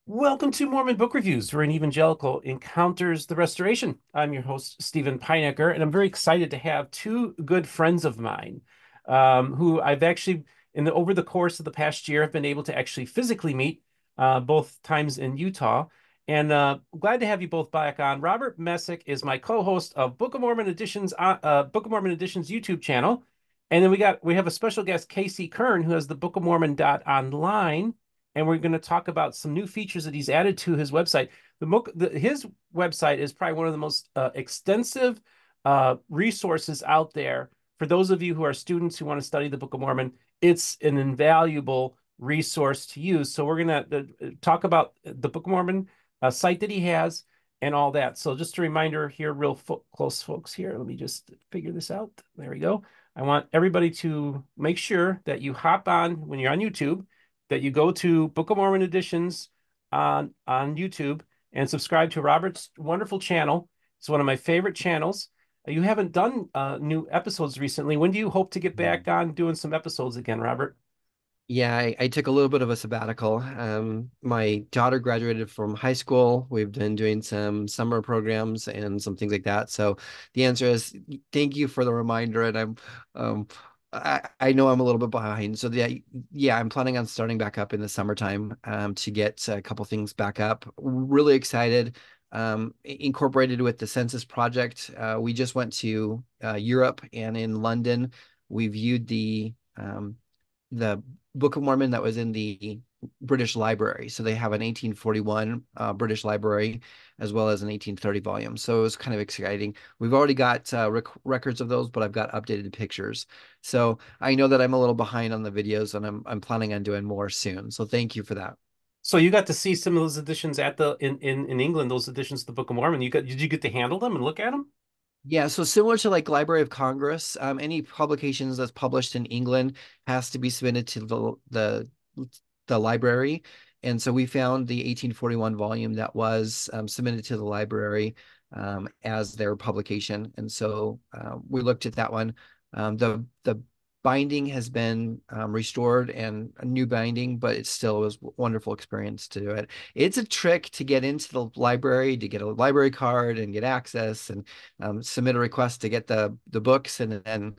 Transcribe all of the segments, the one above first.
Welcome to Mormon Book Reviews, where an evangelical encounters the restoration. I'm your host, Stephen Pynakker, and I'm very excited to have two good friends of mine who I've actually, over the course of the past year, have been able to actually physically meet both times in Utah. And glad to have you both back on. Robert Messick is my co-host of Book of Mormon Editions, Book of Mormon Editions YouTube channel. And then we have a special guest, KC Kern, who has the Book of Mormon online, and we're going to talk about some new features that he's added to his website. His website is probably one of the most extensive resources out there for those of you who are students who want to study the Book of Mormon. It's an invaluable resource to use. So we're going to talk about the Book of Mormon site that he has and all that. So just a reminder here, real close folks here. Let me just figure this out. There we go. I want everybody to make sure that you hop on when you're on YouTube, that you go to Book of Mormon Editions on YouTube and subscribe to Robert's wonderful channel. It's one of my favorite channels. You haven't done new episodes recently. When do you hope to get back on doing some episodes again, Robert? Yeah, I took a little bit of a sabbatical. My daughter graduated from high school. We've been doing some summer programs and some things like that. So the answer is thank you for the reminder. And um, I know I'm a little bit behind. So yeah, I'm planning on starting back up in the summertime to get a couple things back up. Really excited. Incorporated with the Census project. We just went to Europe, and in London, we viewed the Book of Mormon that was in the British Library. So they have an 1841 British Library as well as an 1830 volume. So it was kind of exciting. We've already got records of those, but I've got updated pictures. So I know that I'm a little behind on the videos, and I'm planning on doing more soon. So thank you for that. So you got to see some of those editions at in England, those editions of the Book of Mormon. Did you get to handle them and look at them? Yeah, so similar to like Library of Congress, any publications that's published in England has to be submitted to the library. And so we found the 1841 volume that was submitted to the library as their publication. And so we looked at that one. The binding has been restored and a new binding, but it still was a wonderful experience to do it. It's a trick to get into the library, to get a library card and get access and submit a request to get the books, and then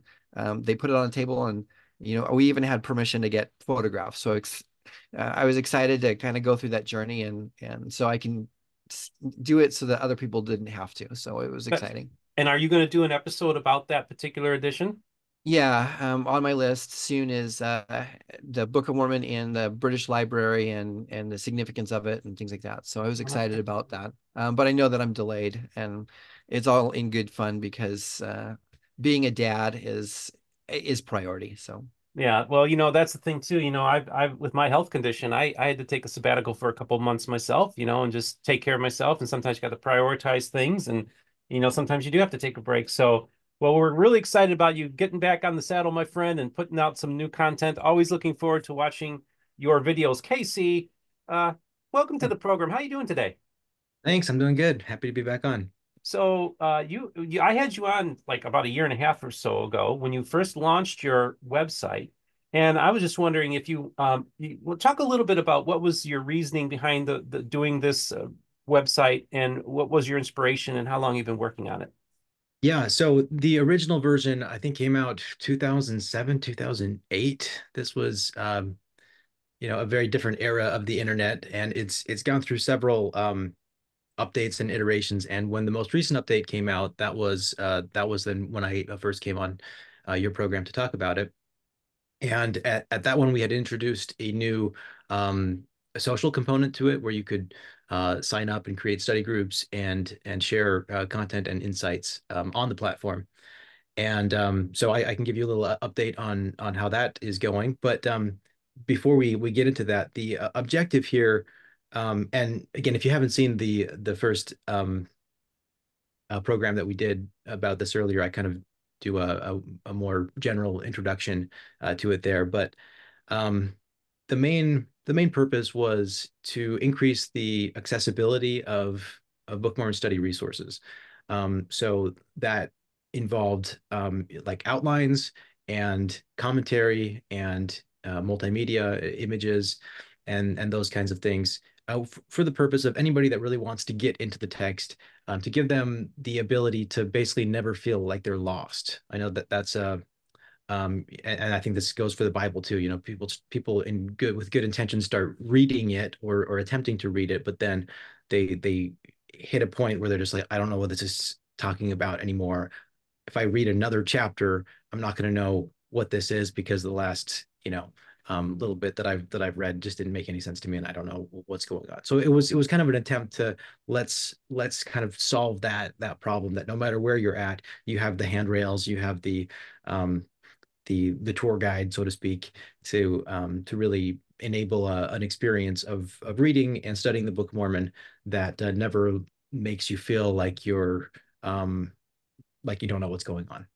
they put it on the table, and we even had permission to get photographs. So I was excited to kind of go through that journey, and so I can do it so that other people didn't have to. So it was exciting. And are you going to do an episode about that particular edition? Yeah, on my list soon is the Book of Mormon in the British Library and the significance of it and things like that. So I was excited about that. But I know that I'm delayed, and it's all in good fun because being a dad is priority. So Yeah, well, that's the thing too. I've with my health condition, I had to take a sabbatical for a couple of months myself, and just take care of myself. And sometimes you got to prioritize things, and sometimes you do have to take a break. So, well, we're really excited about you getting back on the saddle, my friend, and putting out some new content. Always looking forward to watching your videos. Casey, uh, welcome to the program. How you doing today? Thanks, I'm doing good. Happy to be back on. So, I had you on like about a year and a half or so ago when you first launched your website, and I was just wondering if well, talk a little bit about what was your reasoning behind the doing this website, and what was your inspiration, and how long you've been working on it. Yeah, so the original version I think came out 2007, 2008. This was a very different era of the internet, and it's gone through several updates and iterations. And when the most recent update came out, that was then when I first came on your program to talk about it. And at that one, we had introduced a new a social component to it where you could sign up and create study groups and share content and insights on the platform. And so I can give you a little update on how that is going. But before we get into that, the objective here, and again, if you haven't seen the first program that we did about this earlier, I kind of do a more general introduction to it there. But um, the main purpose was to increase the accessibility of Book of Mormon study resources. So that involved like outlines and commentary and multimedia images and those kinds of things for the purpose of anybody that really wants to get into the text, to give them the ability to basically never feel like they're lost. I know that that's and I think this goes for the Bible too. You know, people in good with good intentions start reading it or attempting to read it, but then they hit a point where they're just like, I don't know what this is talking about anymore. If I read another chapter, I'm not going to know what this is because the last, little bit that I've read just didn't make any sense to me, and I don't know what's going on. So it was kind of an attempt to let's kind of solve that problem, that no matter where you're at, you have the handrails, you have um, the tour guide, so to speak, to really enable an experience of reading and studying the Book of Mormon that never makes you feel like you don't know what's going on.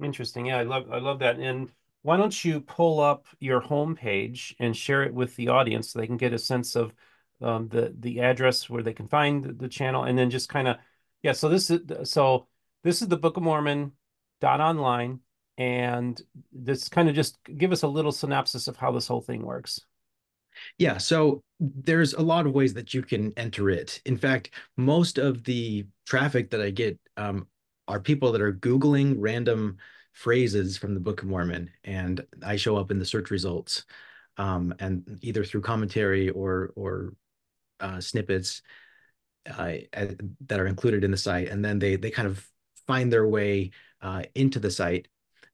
Interesting. Yeah, I love that. And why don't you pull up your homepage and share it with the audience so they can get a sense of the address where they can find the channel, and then just kind of, yeah. So this is the Book of Mormon dot online, and this kind of just give us a little synopsis of how this whole thing works. Yeah, so there's a lot of ways that you can enter it. In fact, most of the traffic that I get are people that are Googling random phrases from the Book of Mormon, and I show up in the search results, and either through commentary or snippets that are included in the site, and then they kind of find their way into the site.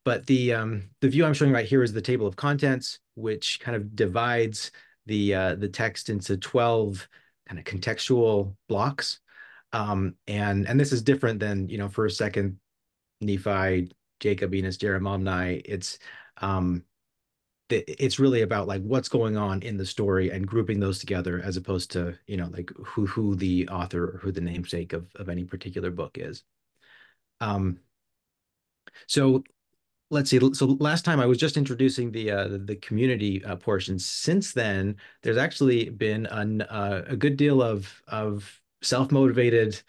But the view I'm showing right here is the table of contents, which kind of divides the text into 12 kind of contextual blocks. And this is different than, First, Second, Nephi, Jacob, Enos, Jeremiah. It's really about like what's going on in the story and grouping those together, as opposed to, like who the author or who the namesake of any particular book is. Um, so let's see. So last time I was just introducing the community portions. Since then, there's actually been a good deal of self-motivated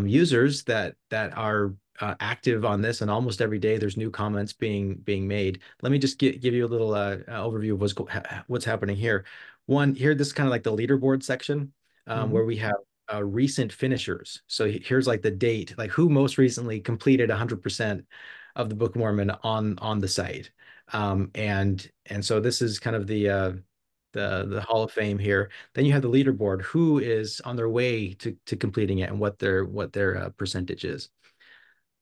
users that are active on this, and almost every day there's new comments being made. Let me just give you a little overview of what's happening here. One here, this is kind of like the leaderboard section, Mhm. where we have recent finishers. So here's like the date, like who most recently completed 100% of the Book of Mormon on the site. And so this is kind of the Hall of Fame here. Then you have the leaderboard, who is on their way to completing it and what their percentage is.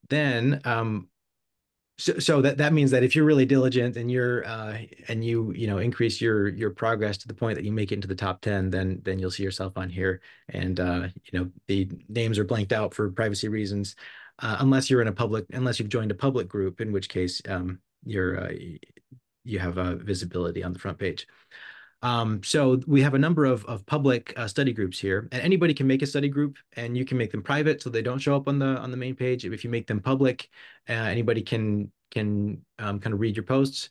Then so that means that if you're really diligent and you increase your progress to the point that you make it into the top 10, then you'll see yourself on here. And the names are blanked out for privacy reasons, unless you've joined a public group, in which case you have visibility on the front page. So we have a number of public study groups here, and anybody can make a study group, and you can make them private so they don't show up on the main page. If you make them public, anybody can kind of read your posts.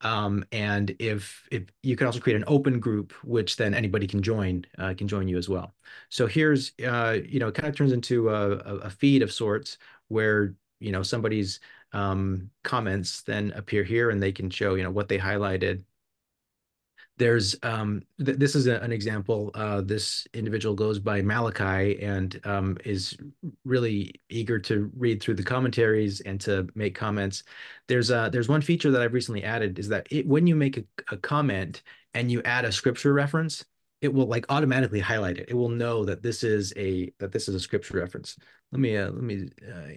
And if you can also create an open group, which then anybody can join you as well. So here's it kind of turns into a feed of sorts where somebody's comments then appear here, and they can show what they highlighted. There's this is an example. This individual goes by Malachi, and is really eager to read through the commentaries and to make comments. There's one feature that I've recently added, is that when you make a comment and you add a scripture reference, it will like automatically highlight it. It will know that this is a scripture reference. Let me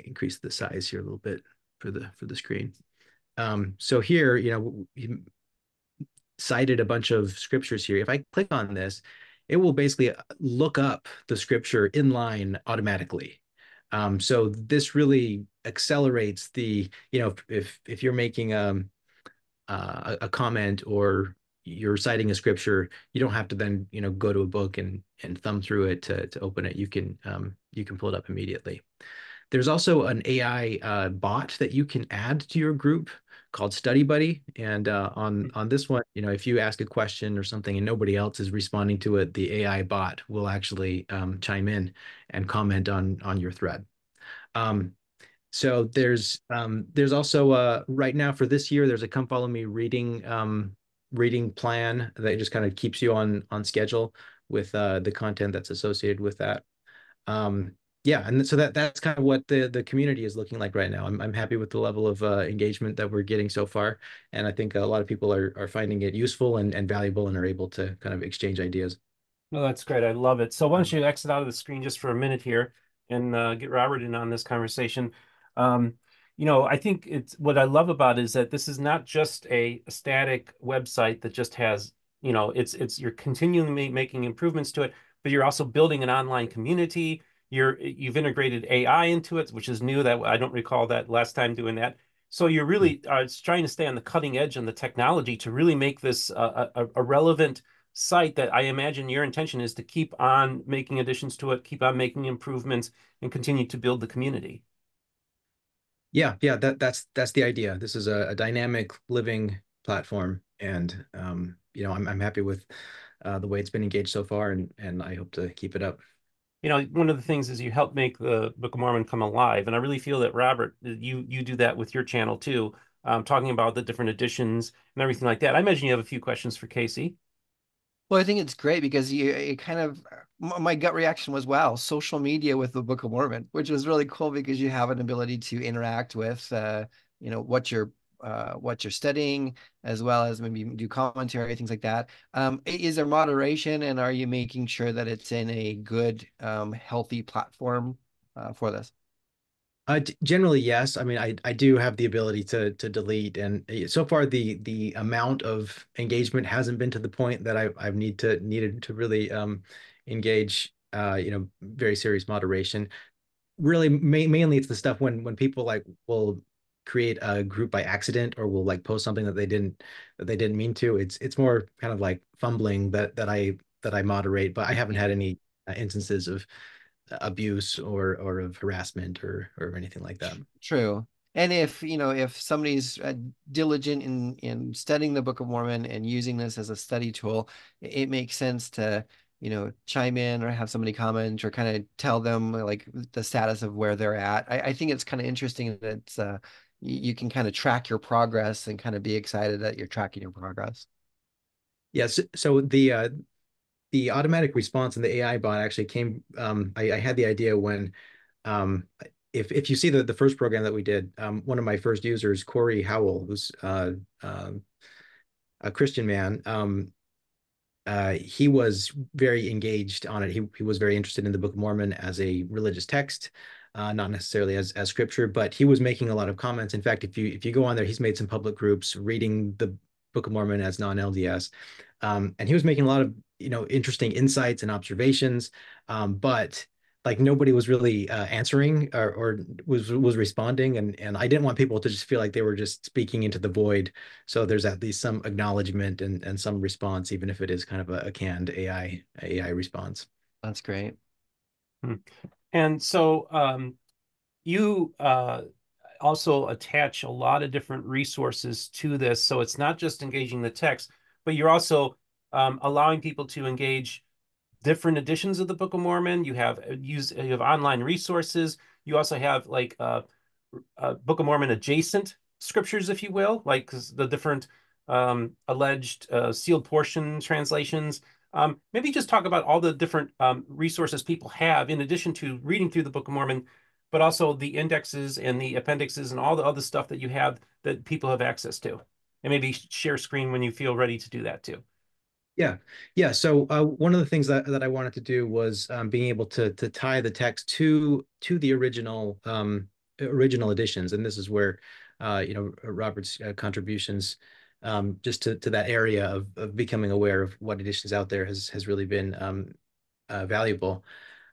increase the size here a little bit for the screen. So here, cited a bunch of scriptures here. If I click on this, it will basically look up the scripture in line automatically. So this really accelerates if you're making a comment or you're citing a scripture, you don't have to then go to a book and thumb through it to open it. You can pull it up immediately. There's also an AI bot that you can add to your group called Study Buddy. And on this one, if you ask a question or something and nobody else is responding to it, the AI bot will actually chime in and comment on your thread. So there's also right now for this year, there's a Come Follow Me reading plan that just kind of keeps you on schedule, with the content that's associated with that. Um, yeah, and so that's kind of what the community is looking like right now. I'm happy with the level of engagement that we're getting so far, and I think a lot of people are finding it useful and valuable and are able to kind of exchange ideas. No, that's great. I love it. So why don't you exit out of the screen just for a minute here and get Robert in on this conversation. Um, I think it's what I love about it is that this is not just a static website that just has, it's you're continually making improvements to it, but you're also building an online community. You've integrated AI into it, which is new. That I don't recall that last time doing that. So you're really trying to stay on the cutting edge on the technology to really make this a relevant site that I imagine your intention is to keep on making additions to it, keep on making improvements, and continue to build the community. Yeah, that's the idea. This is a dynamic living platform, and I'm happy with the way it's been engaged so far, and I hope to keep it up. One of the things is you help make the Book of Mormon come alive, and I really feel that Robert, you do that with your channel too, talking about the different editions and everything like that. I imagine you have a few questions for KC. Well, I think it's great because it kind of my gut reaction was, wow, social media with the Book of Mormon, which was really cool because you have an ability to interact with what you're studying, as well as maybe do commentary, things like that. Is there moderation, and are you making sure that it's in a good, healthy platform for this? Generally, yes. I mean, I do have the ability to delete, and so far the amount of engagement hasn't been to the point that I've needed to really engage very serious moderation. Really, mainly it's the stuff when people like will create a group by accident or will like post something that they didn't mean to. It's more kind of like fumbling that I moderate, but I haven't had any instances of abuse or of harassment or anything like that. True. And if somebody's diligent in studying the Book of Mormon and using this as a study tool, it makes sense to, chime in or have somebody comment or kind of tell them like the status of where they're at. I think it's kind of interesting that you can kind of track your progress and kind of be excited that you're tracking your progress. Yes. So the automatic response in the AI bot actually came. I had the idea when um, if you see the first program that we did, one of my first users, Corey Howell, who's a Christian man, he was very engaged on it. He was very interested in the Book of Mormon as a religious text, not necessarily as scripture, but he was making a lot of comments. In fact, if you go on there, he's made some public groups reading the Book of Mormon as non-LDS, and he was making a lot of interesting insights and observations, but like nobody was really answering or was responding, and I didn't want people to just feel like they were just speaking into the void. So there's at least some acknowledgement and some response, even if it is kind of a canned AI response. That's great. Hmm. And so you also attach a lot of different resources to this. So it's not just engaging the text, but you're also allowing people to engage different editions of the Book of Mormon. You have online resources. You also have like Book of Mormon adjacent scriptures, if you will, like the different alleged sealed portion translations. Maybe just talk about all the different resources people have in addition to reading through the Book of Mormon, but also the indexes and the appendixes and all the other stuff that you have that people have access to. And maybe share screen when you feel ready to do that too. Yeah, yeah. So one of the things that I wanted to do was being able to tie the text to the original editions, and this is where Robert's contributions just to that area of becoming aware of what editions out there has really been valuable.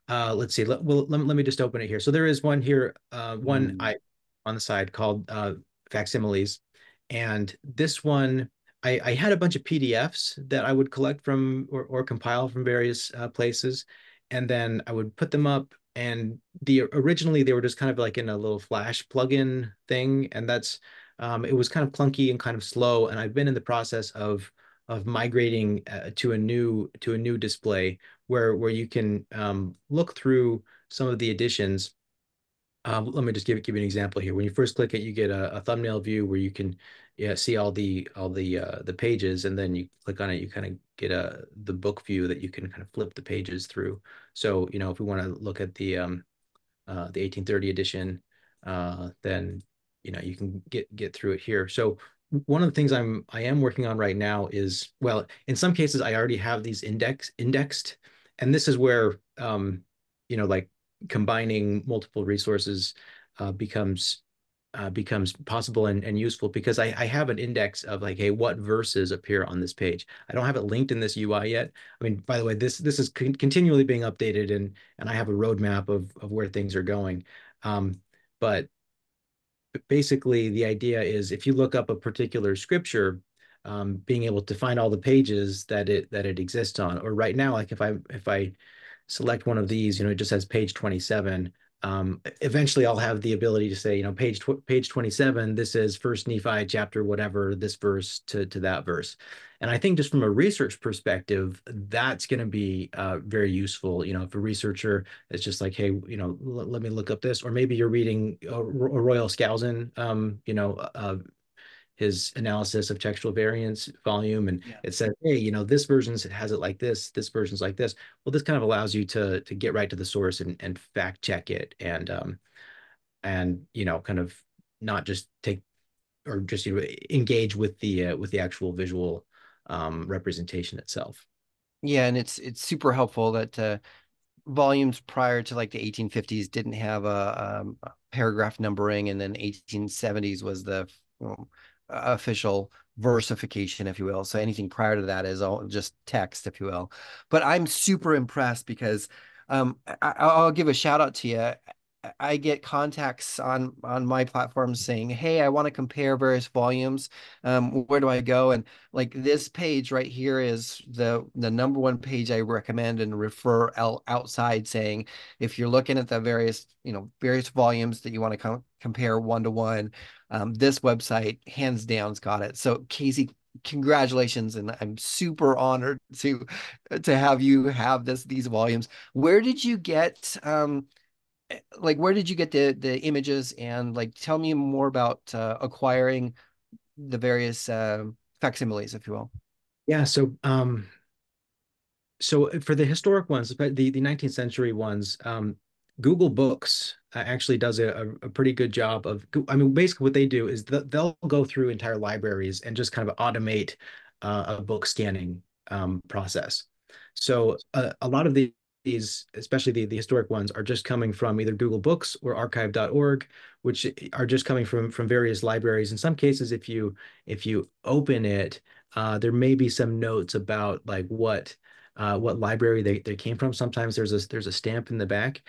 Let's see. Let me just open it here. So there is one here, one Mm. I on the side called facsimiles, and this one I had a bunch of PDFs that I would collect from or compile from various places, and then I would put them up. And originally they were just kind of like in a little Flash plugin thing, and that's it was kind of clunky and kind of slow. And I've been in the process of migrating to a new display where you can look through some of the editions Let me just give you an example here. When you first click it, you get a thumbnail view where you can, yeah, see all the pages, and then you click on it, you kind of get the book view that you can kind of flip the pages through. So, if we want to look at the 1830 edition, then you can get through it here. So one of the things I am working on right now is, well, in some cases I already have these indexed, and this is where like combining multiple resources becomes possible and useful, because I have an index of like, hey, what verses appear on this page. I don't have it linked in this UI yet. I mean, by the way, this is continually being updated, and I have a roadmap of where things are going. But basically, the idea is if you look up a particular scripture, being able to find all the pages that it exists on. Or right now, like if I select one of these, it just has page 27. Eventually I'll have the ability to say, page 27, this is First Nephi chapter, whatever, this verse to that verse. And I think just from a research perspective, that's going to be very useful. If a researcher is just like, hey, let me look up this, or maybe you're reading Royal Skousen, his analysis of textual variance volume, and Yeah. it says, hey, this version has it like this version's like this. Well, this kind of allows you to get right to the source and fact check it, and kind of not just take, or just engage with the actual visual representation itself. Yeah, and it's super helpful that volumes prior to like the 1850s didn't have a paragraph numbering, and then 1870s was the official versification, if you will. So anything prior to that is all just text, if you will. But I'm super impressed because I'll give a shout out to you. I get contacts on my platform saying, "Hey, I want to compare various volumes. Where do I go?" And like this page right here is the number one page I recommend and refer outside, saying if you're looking at the various volumes that you want to compare one to one, this website hands down's got it. So Casey, congratulations, and I'm super honored to have you have these volumes. Where did you get where did you get the images, and like tell me more about acquiring the various facsimiles, if you will. Yeah, so for the historic ones, but the 19th century ones, Google Books actually does a pretty good job of, I mean, basically what they do is they'll go through entire libraries and just kind of automate a book scanning process. So a lot of these, especially the historic ones, are just coming from either Google Books or archive.org, which are just coming from various libraries. In some cases, if you open it, there may be some notes about like what library they came from. Sometimes there's a stamp in the back.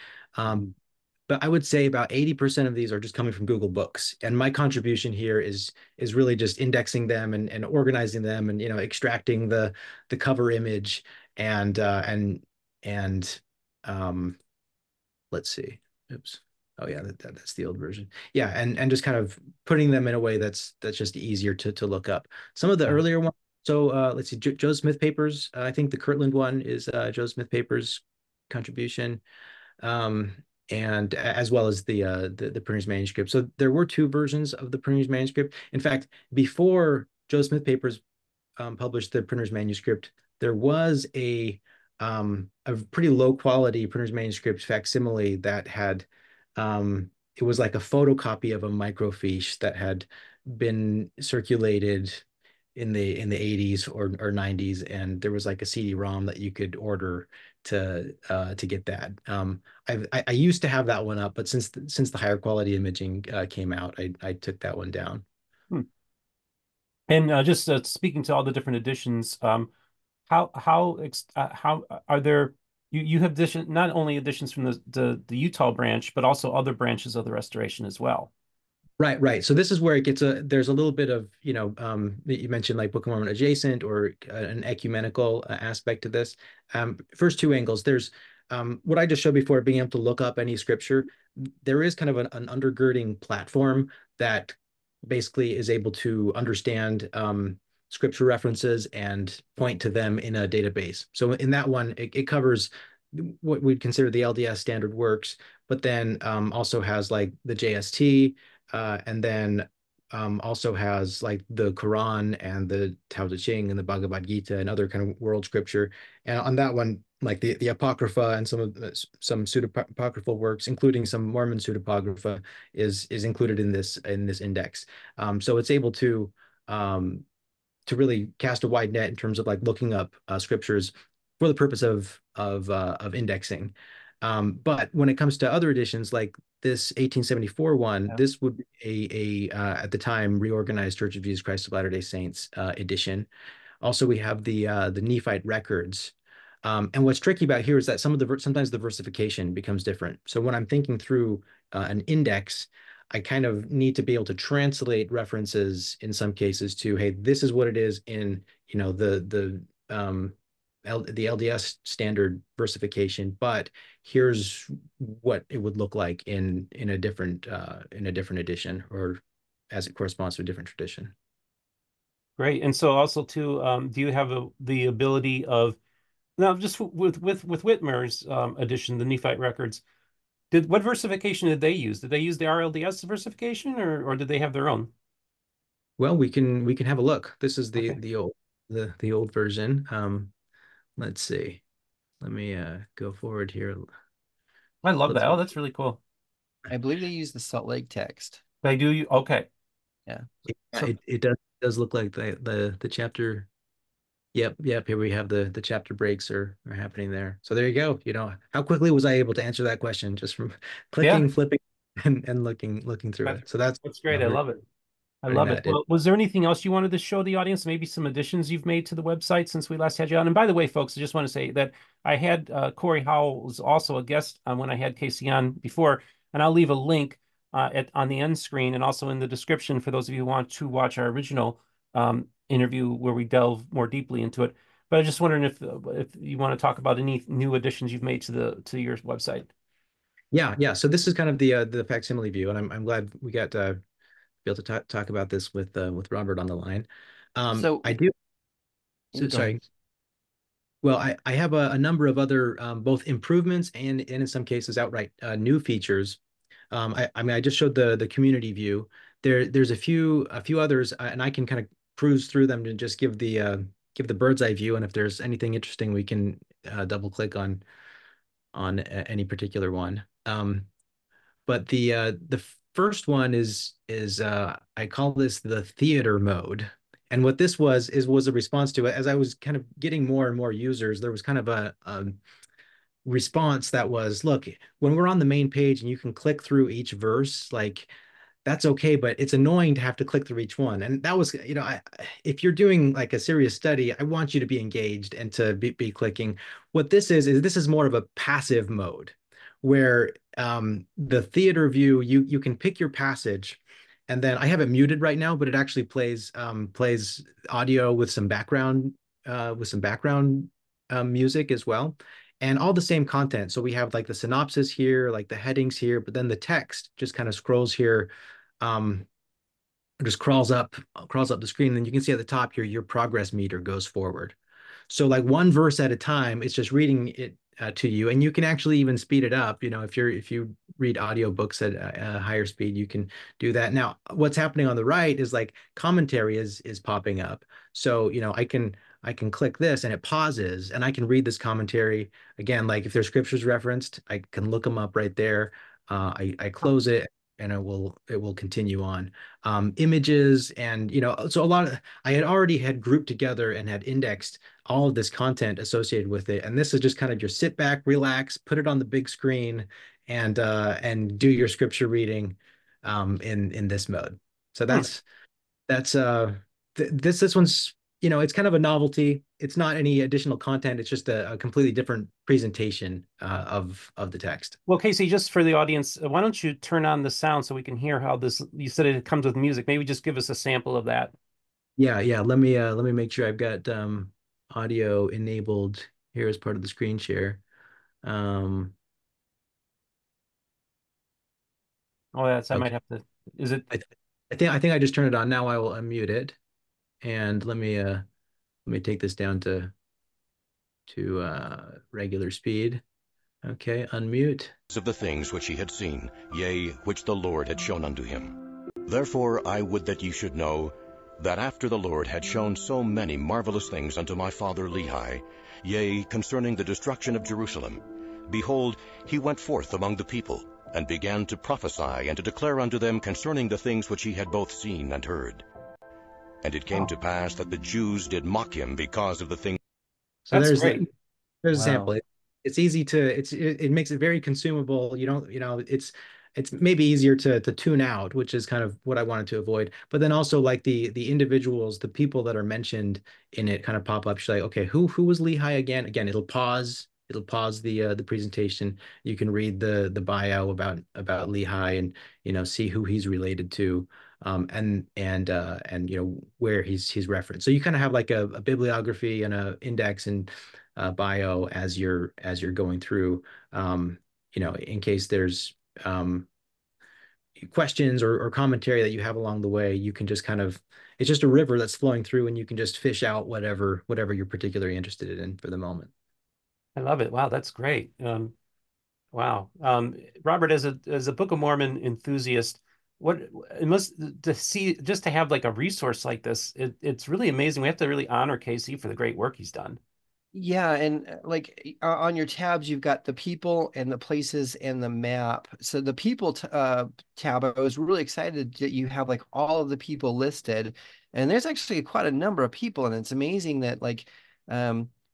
But I would say about 80% of these are just coming from Google Books. And my contribution here is really just indexing them and organizing them, and extracting the cover image, and and um let's see. Oops. Oh yeah, that's the old version. Yeah, and just kind of putting them in a way that's just easier to look up. Some of the Yeah. earlier ones. So let's see, Joe Smith papers. I think the Kirtland one is Joe Smith papers contribution, um, and as well as the printer's manuscript. So there were two versions of the printer's manuscript. In fact, before Joe Smith papers published the printer's manuscript, there was a pretty low quality printer's manuscript facsimile that had it was like a photocopy of a microfiche that had been circulated in the 80s or 90s, and there was like a CD-ROM that you could order to get that. I used to have that one up, but since the higher quality imaging came out, I took that one down. Hmm. And just speaking to all the different editions, how are there? You have not only editions from the Utah branch, but also other branches of the restoration as well. Right, right. So this is where it gets there's a little bit of, you mentioned like Book of Mormon adjacent, or an ecumenical aspect to this. First two angles, there's what I just showed before, being able to look up any scripture. There is kind of an undergirding platform that basically is able to understand scripture references and point to them in a database. So in that one, it covers what we'd consider the LDS standard works, but then also has like the JST, and then also has like the Quran and the Tao Te Ching and the Bhagavad Gita and other kind of world scripture. And on that one, like the Apocrypha and some pseudepigraphal works, including some Mormon pseudepigrapha, is included in this index. So it's able to really cast a wide net in terms of like looking up scriptures for the purpose of indexing. But when it comes to other editions, like this 1874 one, Yeah. this would be at the time reorganized Church of Jesus Christ of Latter-day Saints edition. Also, we have the Nephite records. And what's tricky about here is that sometimes the versification becomes different. So when I'm thinking through an index, I kind of need to be able to translate references in some cases to, hey, this is what it is in, the LDS standard versification, but here's what it would look like in a different edition, or as it corresponds to a different tradition. Great. And so also too, do you have the ability of now just with Whitmer's edition, the Nephite records? What versification did they use? Did they use the RLDS versification, or did they have their own? Well, we can have a look. This is the Okay. the old the old version. Let's see. Let me go forward here. I love Let's that. go. Oh, that's really cool. I believe they use the Salt Lake text. They do you okay. Yeah. Yeah, So it does look like the chapter. Yep. Here we have the chapter breaks are happening there. So there you go. How quickly was I able to answer that question just from yeah, clicking, flipping, and looking through that, it. So that's that's great. I very love it. I learning love it. that. Well, was there anything else you wanted to show the audience? Maybe some additions you've made to the website since we last had you on. And by the way, folks, I just want to say that I had Corey Howell was also a guest when I had Casey on before, and I'll leave a link on the end screen and also in the description for those of you who want to watch our original interview where we delve more deeply into it. But I was just wondering if you want to talk about any new additions you've made to your website. Yeah. So this is kind of the facsimile view, and I'm glad we got to be able to talk about this with Robert on the line. So I do. So, go ahead. sorry. Well, I have a number of other both improvements and in some cases outright new features. I mean, I just showed the community view. There's a few others, and I can kind of cruise through them to just give the bird's eye view. And if there's anything interesting, we can double click on any particular one. But the first one is I call this the theater mode. And what this was a response to it. As I was kind of getting more and more users, there was kind of a response that was, look, when we're on the main page and you can click through each verse, like that's okay, but it's annoying to have to click through each one. And that was, if you're doing like a serious study, I want you to be engaged and to be clicking. What this is more of a passive mode where the theater view, you can pick your passage. And then I have it muted right now, but it actually plays audio with some background music as well, and all the same content. So we have like the synopsis here, like the headings here, but then the text just kind of scrolls here, um, just crawls up the screen. And then you can see at the top your progress meter goes forward. So like one verse at a time, it's just reading it to you, and you can actually even speed it up. If you read audiobooks at a higher speed, you can do that. Now, what's happening on the right is like commentary is popping up. So I can click this and it pauses, and I can read this commentary again. Like if there's scriptures referenced, I can look them up right there. I close it, and it will continue on. Images, and so a lot of I had already had grouped together and had indexed all of this content associated with it. And this is just kind of your sit back, relax, put it on the big screen, and do your scripture reading in this mode. So Hmm. this one's, it's kind of a novelty. It's not any additional content. It's just a completely different presentation of the text. Well, Casey, just for the audience, why don't you turn on the sound so we can hear how this, you said it comes with music. Maybe just give us a sample of that. Yeah. Let me make sure I've got audio enabled here as part of the screen share. Um, Oh, that's, I might okay. have to, is it, I, th I think I just turned it on. Now I will unmute it, and let me take this down to regular speed. Okay, unmute. Of the things which he had seen, yea, which the Lord had shown unto him. Therefore I would that ye should know, that after the Lord had shown so many marvelous things unto my father Lehi, yea, concerning the destruction of Jerusalem, behold, he went forth among the people, and began to prophesy and to declare unto them concerning the things which he had both seen and heard. And it came to pass that the Jews did mock him because of the things. So That's great. there's a Wow. sample. It's easy to it makes it very consumable. You don't, it's maybe easier to tune out, which is kind of what I wanted to avoid. But then also like the individuals, the people that are mentioned in it kind of pop up. She's like, okay, who was Lehi again? Again, it'll pause the presentation. You can read the bio about Lehi and see who he's related to. And where he's referenced. So you kind of have like a bibliography and a index and bio as you're going through, in case there's questions or commentary that you have along the way. You can just kind of, it's just a river that's flowing through, and you can just fish out whatever you're particularly interested in for the moment. I love it. Wow, that's great. Wow. Robert, as a Book of Mormon enthusiast, what it must to see just to have like a resource like this, it's really amazing. We have to really honor KC for the great work he's done. Yeah, and like on your tabs, you've got the people and the places and the map. So the people tab, I was really excited that you have like all of the people listed, and there's actually quite a number of people, and it's amazing that like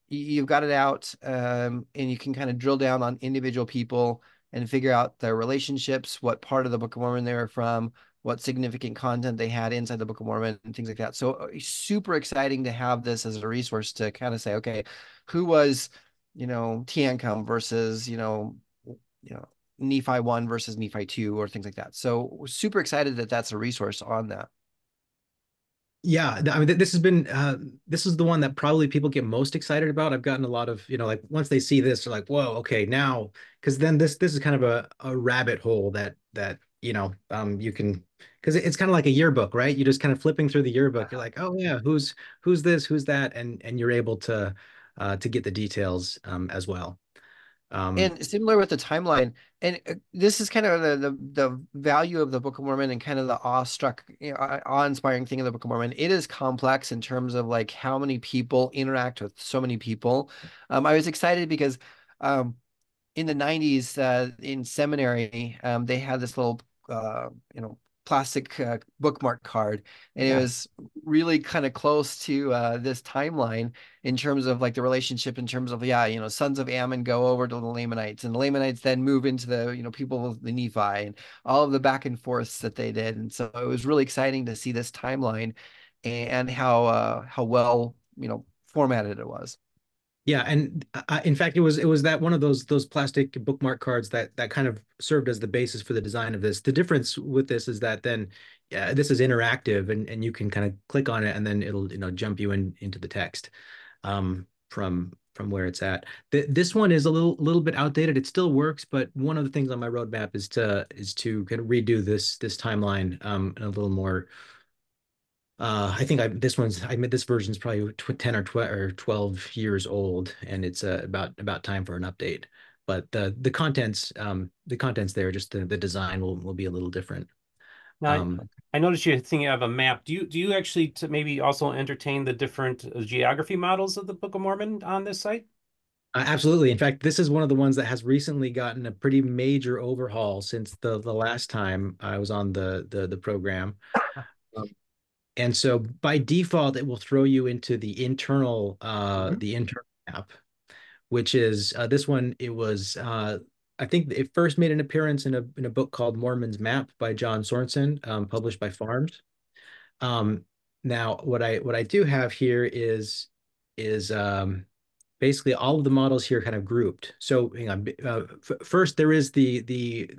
you've got it out, and you can kind of drill down on individual people and figure out their relationships, what part of the Book of Mormon they were from, what significant content they had inside the Book of Mormon, and things like that. So super exciting to have this as a resource to kind of say, okay, who was, Tiancum versus, Nephi 1 versus Nephi 2 or things like that. So we're super excited that that's a resource on that. Yeah, I mean, this is the one that probably people get most excited about. I've gotten a lot of, like once they see this, they're like, "Whoa, okay, now," because then this is kind of a rabbit hole that you can, because it's kind of like a yearbook, right? You're just kind of flipping through the yearbook. You're like, "Oh yeah, who's this, who's that," and you're able to get the details as well. Um, And similar with the timeline, and this is kind of the value of the Book of Mormon and kind of the awestruck, awe-inspiring thing of the Book of Mormon. It is complex in terms of like how many people interact with so many people. I was excited because in the 90s, in seminary, they had this little plastic bookmark card, and it Yeah. was really kind of close to this timeline in terms of like the relationship, in terms of, yeah, sons of Ammon go over to the Lamanites, and the Lamanites then move into the people of the Nephi, and all of the back and forths that they did. And so it was really exciting to see this timeline and how well formatted it was. Yeah, and in fact, it was that one of those plastic bookmark cards that kind of served as the basis for the design of this. The difference with this is that then, yeah, this is interactive, and you can kind of click on it, and then it'll jump you into the text from where it's at. This one is a little bit outdated. It still works, but one of the things on my roadmap is to kind of redo this timeline in a little more. I think I made this version's probably 10 or 12 years old, and it's about time for an update. But the contents there, just the design will be a little different. Now, Um, I noticed you're thinking of a map. Do you actually to maybe also entertain the different geography models of the Book of Mormon on this site? Absolutely. In fact, this is one of the ones that has recently gotten a pretty major overhaul since the last time I was on the program. Um, and so by default, it will throw you into Mhm. the internal map, which is this one. It was I think it first made an appearance in a book called Mormon's Map by John Sorensen, published by Farms. Um, Now, what I do have here is basically all of the models here kind of grouped. So hang on. First, there is the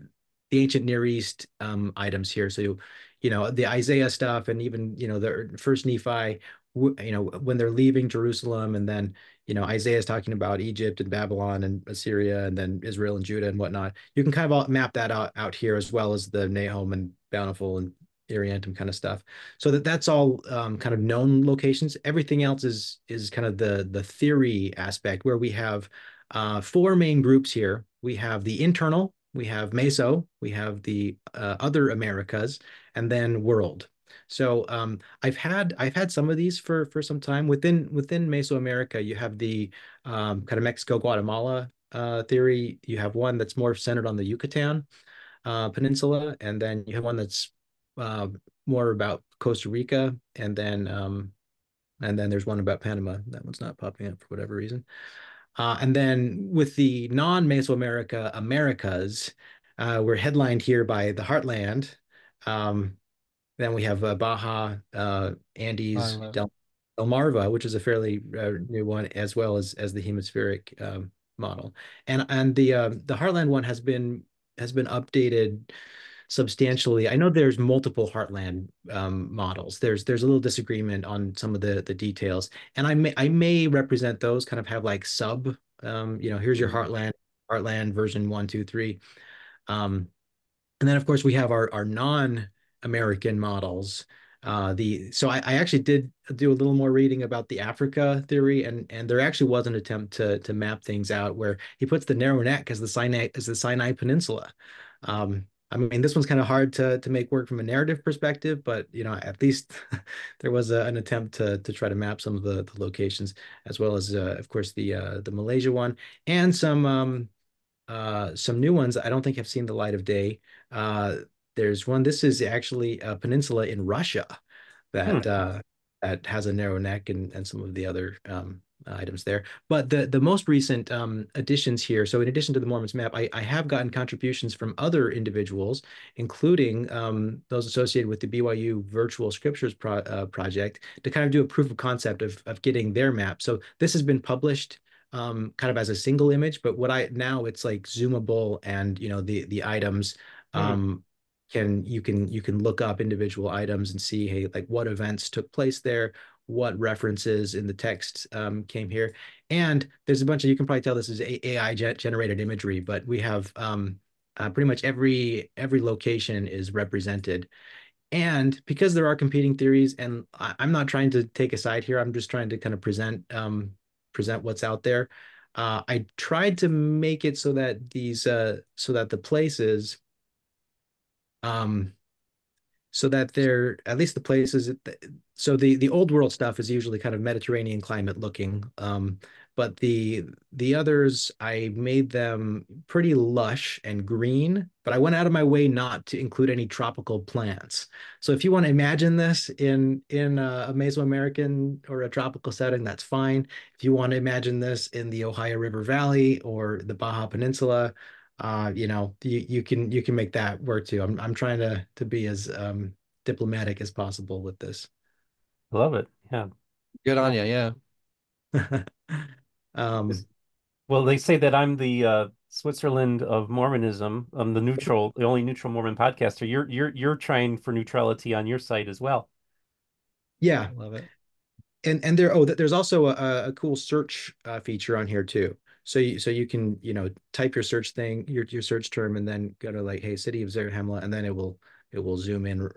ancient Near East items here. So the Isaiah stuff, and even the first Nephi. When they're leaving Jerusalem, and then Isaiah is talking about Egypt and Babylon and Assyria, and then Israel and Judah and whatnot. You can kind of all map that out here, as well as the Nahum and Bountiful and Ariantum kind of stuff. So that's all kind of known locations. Everything else is kind of the theory aspect, where we have four main groups here. We have the internal, we have Meso, we have the other Americas, and then world. So I've had some of these for some time. Within Mesoamerica, you have the kind of Mexico, Guatemala theory. You have one that's more centered on the Yucatan Peninsula, and then you have one that's uh, more about Costa Rica, and then there's one about Panama. That one's not popping up for whatever reason. And then with the non-Mesoamerica Americas, we're headlined here by the Heartland. Then we have Baja, Andes, Marva. Delmarva, which is a fairly new one, as well as the hemispheric model. And the Heartland one has been updated substantially. I know there's multiple Heartland models. There's a little disagreement on some of the details, and I may represent those, kind of have like sub. Here's your Heartland version 1, 2, 3. And then of course we have our non-American models. So I actually did do a little more reading about the Africa theory, and there actually was an attempt to map things out where he puts the narrow neck as the Sinai Peninsula. I mean, this one's kind of hard to make work from a narrative perspective, but at least there was an attempt to try to map some of the locations, as well as of course the Malaysia one, and some new ones I don't think have seen the light of day. Uh, there's one. This is actually a peninsula in Russia that Hmm. that has a narrow neck, and some of the other items there. But the most recent additions here. So in addition to the Mormon's map, I have gotten contributions from other individuals, including those associated with the BYU Virtual Scriptures project, to kind of do a proof of concept of getting their map. So this has been published kind of as a single image, but now it's like zoomable, and the items Hmm. you can look up individual items and see, hey, like what events took place there, what references in the text came here. And there's a bunch of, you can probably tell this is AI generated imagery, but we have pretty much every location is represented. And because there are competing theories, and I'm not trying to take a side here, I'm just trying to kind of present what's out there. I tried to make it so that so that the places, um, so that they're at least the places. So the old world stuff is usually kind of Mediterranean climate looking, but the others, I made them pretty lush and green, but I went out of my way not to include any tropical plants. So if you want to imagine this in a Mesoamerican or a tropical setting, that's fine. If you want to imagine this in the Ohio River Valley or the Baja Peninsula, you can make that work too. I'm trying to be as diplomatic as possible with this. Love it. Yeah. Good on Yeah. you. Yeah. Um, Is- Well, they say that I'm the Switzerland of Mormonism. I'm the only neutral Mormon podcaster. You're trying for neutrality on your site as well. yeah, Love it. and there's also a cool search feature on here too. So you can type your search thing, your search term, and then go to like, hey, city of Zarahemla, and then it will zoom in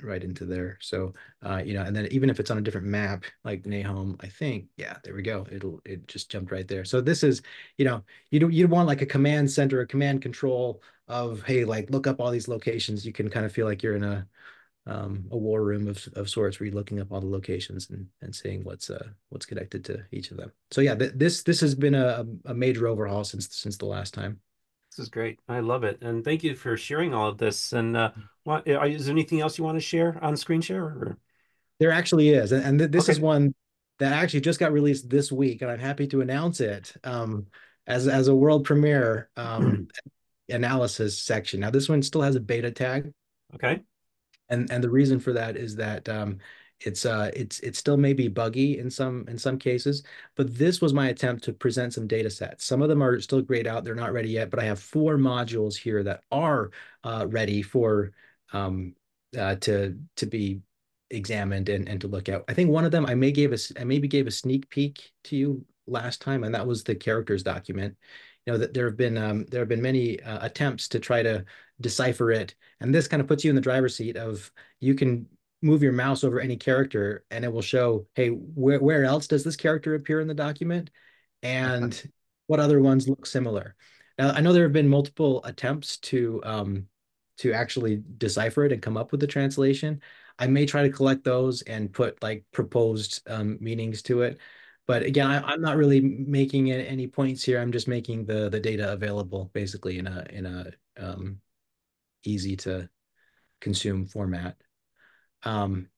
right into there. So and then even if it's on a different map like Nahom, I think, yeah, there we go. It just jumped right there. So this is, you want like a command center, a command control of, hey, like look up all these locations. You can kind of feel like you're in a war room of sorts, where you're looking up all the locations and seeing what's connected to each of them. So yeah, this has been a major overhaul since the last time. This is great. I love it. And thank you for sharing all of this. And is there anything else you want to share on screen share? Or? There actually is, and this is Okay. one that actually just got released this week, and I'm happy to announce it as a world premiere analysis section. Now this one still has a beta tag, Okay. and the reason for that is that it's still maybe buggy in some cases, but this was my attempt to present some data sets. Some of them are still grayed out, they're not ready yet, but I have 4 modules here that are ready for to be examined and to look at. I think one of them I maybe gave a sneak peek to you last time, and that was the characters document. That there have been many attempts to try to decipher it, and this kind of puts you in the driver's seat of you can move your mouse over any character and it will show, hey, where else does this character appear in the document, and what other ones look similar. Now, I know there have been multiple attempts to actually decipher it and come up with the translation. I may try to collect those and put like proposed meanings to it. But again, I'm not really making any points here. I'm just making the data available basically in a easy to consume format. Um,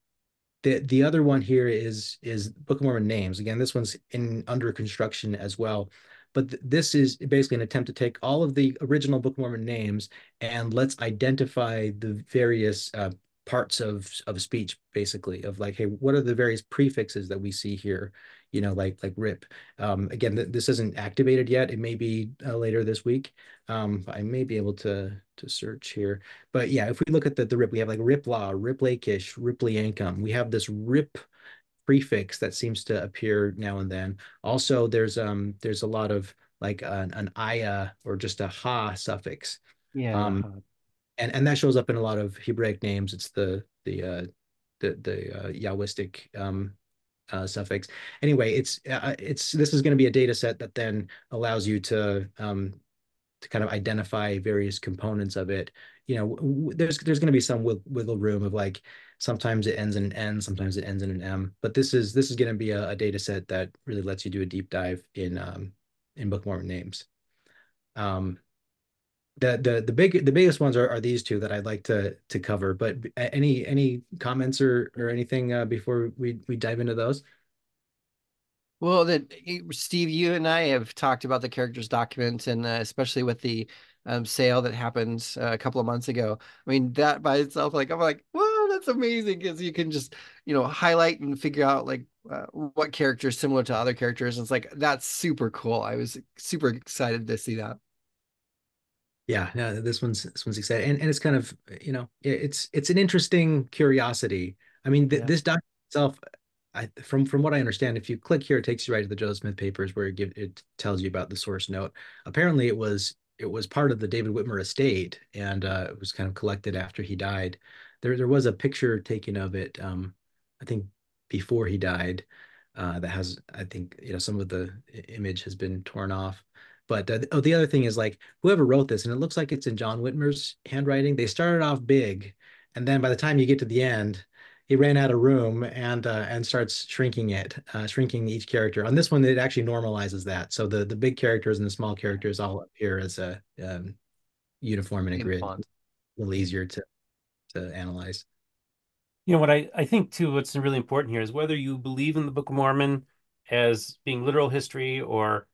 the other one here is Book of Mormon names. Again, this one's in under construction as well. But this is basically an attempt to take all of the original Book of Mormon names and let's identify the various parts of speech, basically, of like, hey, what are the various prefixes that we see here? Like rip. Again, this isn't activated yet. It may be later this week. I may be able to search here. But yeah, if we look at the rip, we have like Riplaw, Riplakish, Ripley We have this rip prefix that seems to appear now and then. Also, there's a lot of like an aya or just a ha suffix. Yeah. Um, and that shows up in a lot of Hebraic names. It's the Yahwistic suffix. Anyway, this is going to be a data set that then allows you to kind of identify various components of it. There's going to be some wiggle room of like sometimes it ends in an N, sometimes it ends in an M. But this is going to be a data set that really lets you do a deep dive in Book of Mormon names. The biggest ones are these two that I'd like to cover. But any comments or anything before we dive into those? Well, then, Steve, you and I have talked about the characters document, and especially with the sale that happened a couple of months ago. I mean, that by itself, like, I'm like, whoa, that's amazing because you can just, highlight and figure out like what character is similar to other characters. And it's like, that's super cool. I was super excited to see that. Yeah, no, this one's exciting, and it's kind of it's an interesting curiosity. I mean, Yeah. this document itself, from what I understand, if you click here, it takes you right to the Joseph Smith papers where it tells you about the source note. Apparently, it was part of the David Whitmer estate, and it was kind of collected after he died. There was a picture taken of it, I think before he died, that has I think some of the image has been torn off. But the other thing is like whoever wrote this, and it looks like it's in John Whitmer's handwriting. They started off big, and then by the time you get to the end, he ran out of room and starts shrinking each character. On this one, it actually normalizes that. So the big characters and the small characters all appear as a uniform in a In grid, a font. little easier to analyze. What I think too, what's really important here is whether you believe in the Book of Mormon as being literal history or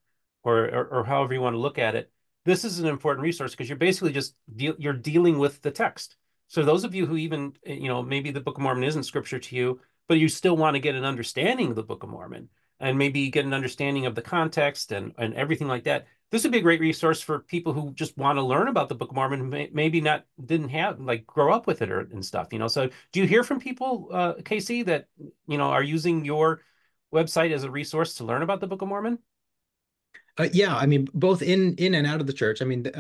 however you want to look at it, this is an important resource because you're basically you're dealing with the text. So those of you who even, maybe the Book of Mormon isn't scripture to you, but you still want to get an understanding of the Book of Mormon and maybe get an understanding of the context and everything like that. This would be a great resource for people who just want to learn about the Book of Mormon, maybe not didn't have like grow up with it and stuff. So do you hear from people, KC, that are using your website as a resource to learn about the Book of Mormon? Yeah, I mean, both in and out of the church. I mean,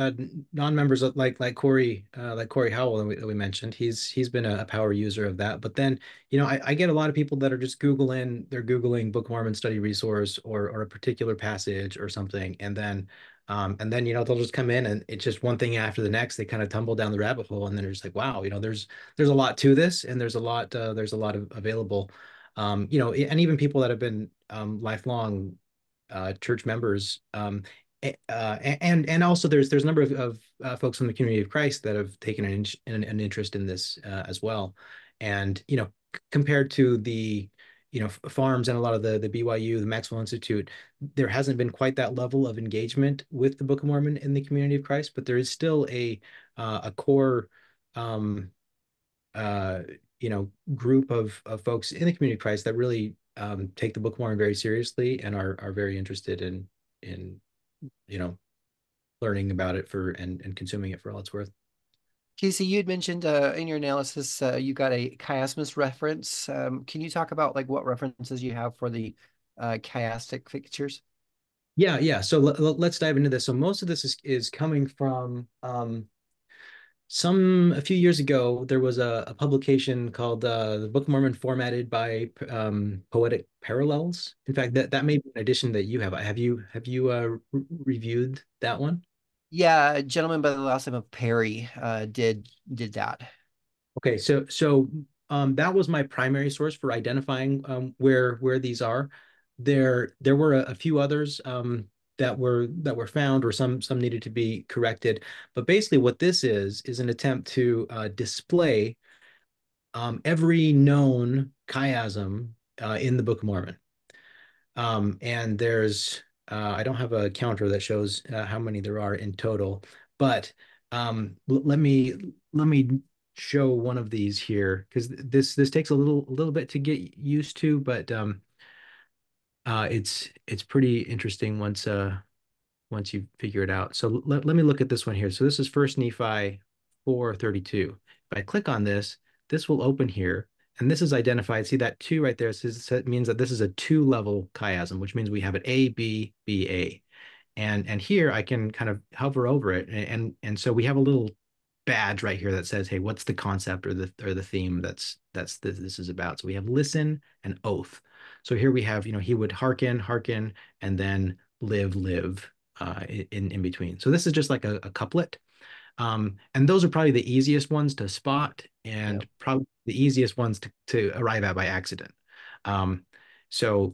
non-members like Corey Howell that we mentioned. He's been a power user of that. But then, I get a lot of people that are just they're Googling Book of Mormon study resource or a particular passage or something, and then they'll just come in and it's just one thing after the next. They kind of tumble down the rabbit hole, and then they're just like, wow, there's a lot to this, and there's a lot of available. And even people that have been lifelong church members. And also there's a number of folks from the community of Christ that have taken an interest in this as well. And compared to the farms and a lot of the BYU, the Maxwell Institute, there hasn't been quite that level of engagement with the Book of Mormon in the community of Christ, but there is still a core um, uh, group of folks in the community of Christ that really take the Book of Mormon very seriously and are very interested in you know learning about it and consuming it for all it's worth. Casey, you had mentioned in your analysis you got a chiasmus reference. Can you talk about like what references you have for the chiastic fixtures? Yeah. So let's dive into this. So most of this is coming from a few years ago, there was a publication called the Book of Mormon formatted by Poetic Parallels. In fact, that may be an edition that you have. Have you reviewed that one? Yeah, a gentleman by the last name of Perry did that. Okay, so that was my primary source for identifying where these are. There were a few others that were found, or some needed to be corrected. But basically, what this is an attempt to display every known chiasm in the Book of Mormon. And there's I don't have a counter that shows how many there are in total, but let me show one of these here, because this takes a little bit to get used to, but it's pretty interesting once you figure it out. So let me look at this one here. So this is First Nephi 4:32. If I click on this, this will open here. And this is identified. See that two right there? It means that this is a two-level chiasm, which means we have it A, B, B, A. And here I can kind of hover over it. And so we have a little badge right here that says, hey, what's the concept or the theme this is about? So we have listen and oath. So here we have, he would hearken, and then live in between. So this is just like a couplet. And those are probably the easiest ones to spot, Yeah. and probably the easiest ones to arrive at by accident. Um, so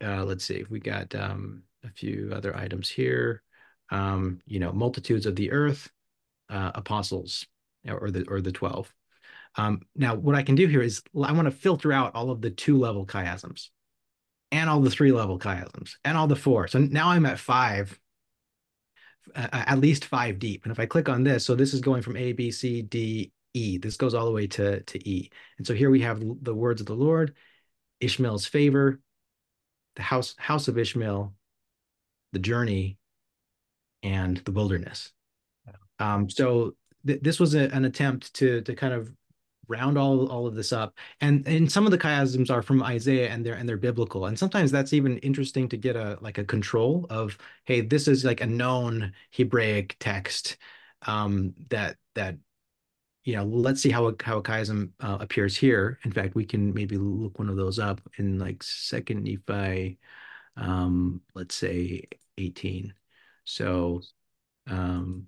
let's see, we got a few other items here. Multitudes of the earth, apostles, or the 12. Now, what I can do here is I want to filter out all of the two-level chiasms and all the three-level chiasms and all the four. So now I'm at five, at least five deep. And if I click on this, so this is going from A, B, C, D, E. This goes all the way to E. And so here we have the words of the Lord, Ishmael's favor, the house of Ishmael, the journey, and the wilderness. So this was an attempt to kind of round all of this up. And some of the chiasms are from Isaiah, and they're biblical. And sometimes that's even interesting to get a control of, hey, this is like a known Hebraic text, that let's see how a chiasm appears here. In fact, we can maybe look one of those up in like Second Nephi, let's say 18. So um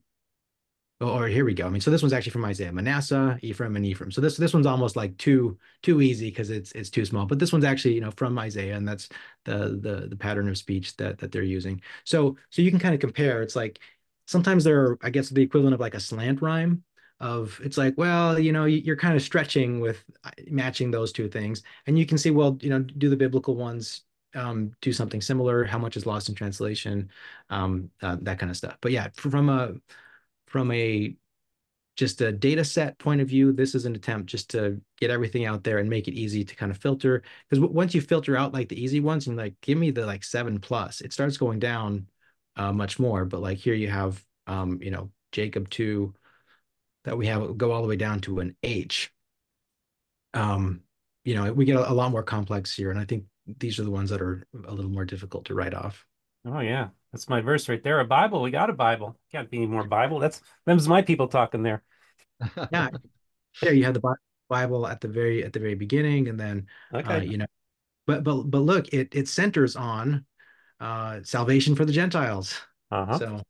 or here we go. I mean, so this one's actually from Isaiah, Manasseh, Ephraim, and Ephraim. So this one's almost like too easy because it's too small. But this one's actually, from Isaiah, and that's the pattern of speech that they're using. So you can kind of compare. It's like sometimes they're, I guess, the equivalent of like a slant rhyme. Of it's like, well, you're kind of stretching with matching those two things, and you can see, well, do the biblical ones do something similar? How much is lost in translation? That kind of stuff. But yeah, from a just a data set point of view, this is an attempt just to get everything out there and make it easy to kind of filter. Because once you filter out like the easy ones and like give me the like 7+, it starts going down much more. But like here you have Jacob 2 that we have go all the way down to an H. We get a lot more complex here, and I think these are the ones that are a little more difficult to write off. Oh yeah, that's my verse right there. A Bible. We got a Bible. Can't be any more Bible. Them's my people talking there. Yeah, there you have the Bible at the very beginning, and then Okay. but look, it centers on salvation for the Gentiles. Uh-huh. So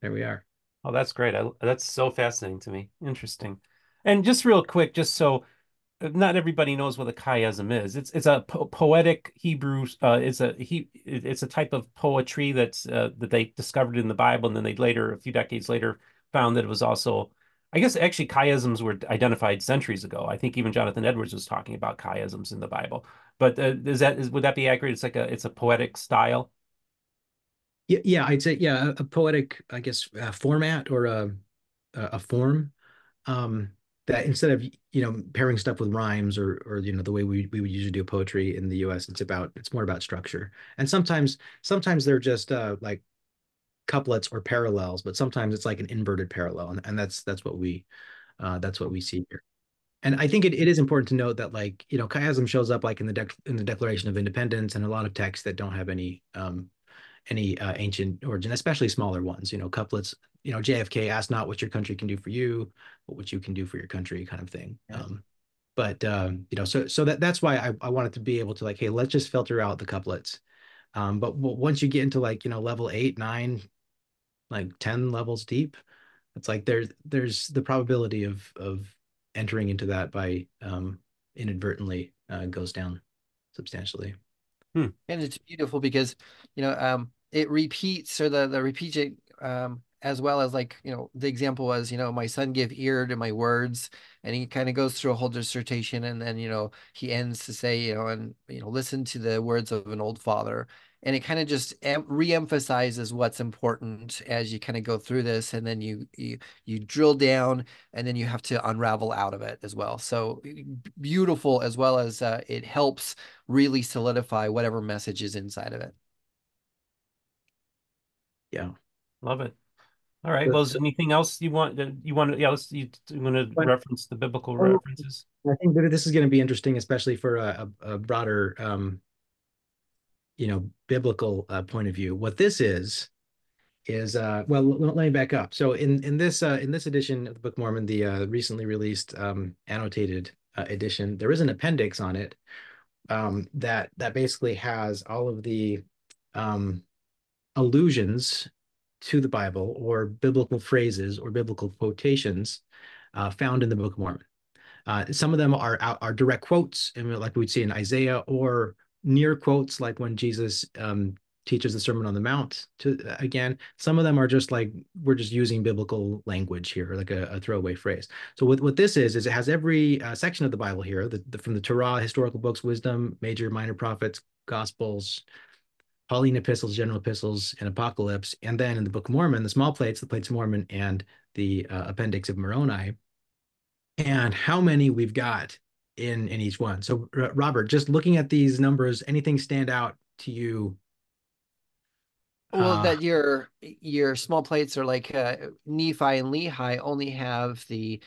there we are. Oh, that's great. That's so fascinating to me. Interesting. And just real quick, just so not everybody knows what a chiasm is. It's a poetic Hebrew. It's a type of poetry that they discovered in the Bible, and then they later, a few decades later, found that it was also. I guess actually chiasms were identified centuries ago. I think even Jonathan Edwards was talking about chiasms in the Bible. But would that be accurate? It's a poetic style. Yeah, I'd say, yeah, a poetic, I guess, format, or a form, um, that instead of pairing stuff with rhymes, or the way we would usually do poetry in the U.S., it's more about structure. And sometimes they're just like couplets or parallels, but sometimes it's like an inverted parallel, and that's what we see here. And I think it is important to note that, like, chiasm shows up like in the Declaration of Independence, and a lot of texts that don't have any any ancient origin, especially smaller ones. Couplets. JFK asked not what your country can do for you, but what you can do for your country, kind of thing. Yeah. But so that's why I wanted to be able to like, hey, let's just filter out the couplets. But once you get into like level 8, 9, like 10 levels deep, it's like there's the probability of entering into that by inadvertently goes down substantially. Hmm. And it's beautiful because, it repeats, or the repeat, as well as, like, the example was, my son give ear to my words, and he kind of goes through a whole dissertation, and then, he ends to say, and, listen to the words of an old father. And it kind of just re-emphasizes what's important as you kind of go through this, and then you drill down, and then you have to unravel out of it as well. So beautiful, as well as it helps really solidify whatever message is inside of it. Yeah. Love it. All right. Well, is there anything else you want yeah, you want to But reference the biblical references? I think that this is going to be interesting, especially for a broader, biblical point of view. What this is well, let me back up. So in this edition of the Book of Mormon, the recently released annotated edition, there is an appendix on it that basically has all of the um, allusions to the Bible or biblical phrases or biblical quotations found in the Book of Mormon. Some of them are direct quotes, and like we'd see in Isaiah, or near quotes, like when Jesus teaches the Sermon on the Mount. Again, some of them are just like we're just using biblical language here, like a throwaway phrase. So what this is it has every section of the Bible here, from the Torah, historical books, wisdom, major, minor prophets, Gospels, Pauline epistles, general epistles, and Apocalypse, and then in the Book of Mormon, the small plates, the plates of Mormon, and the appendix of Moroni, and how many we've got in each one. So Robert, just looking at these numbers, anything stand out to you? Well, that your small plates are like Nephi and Lehi only have the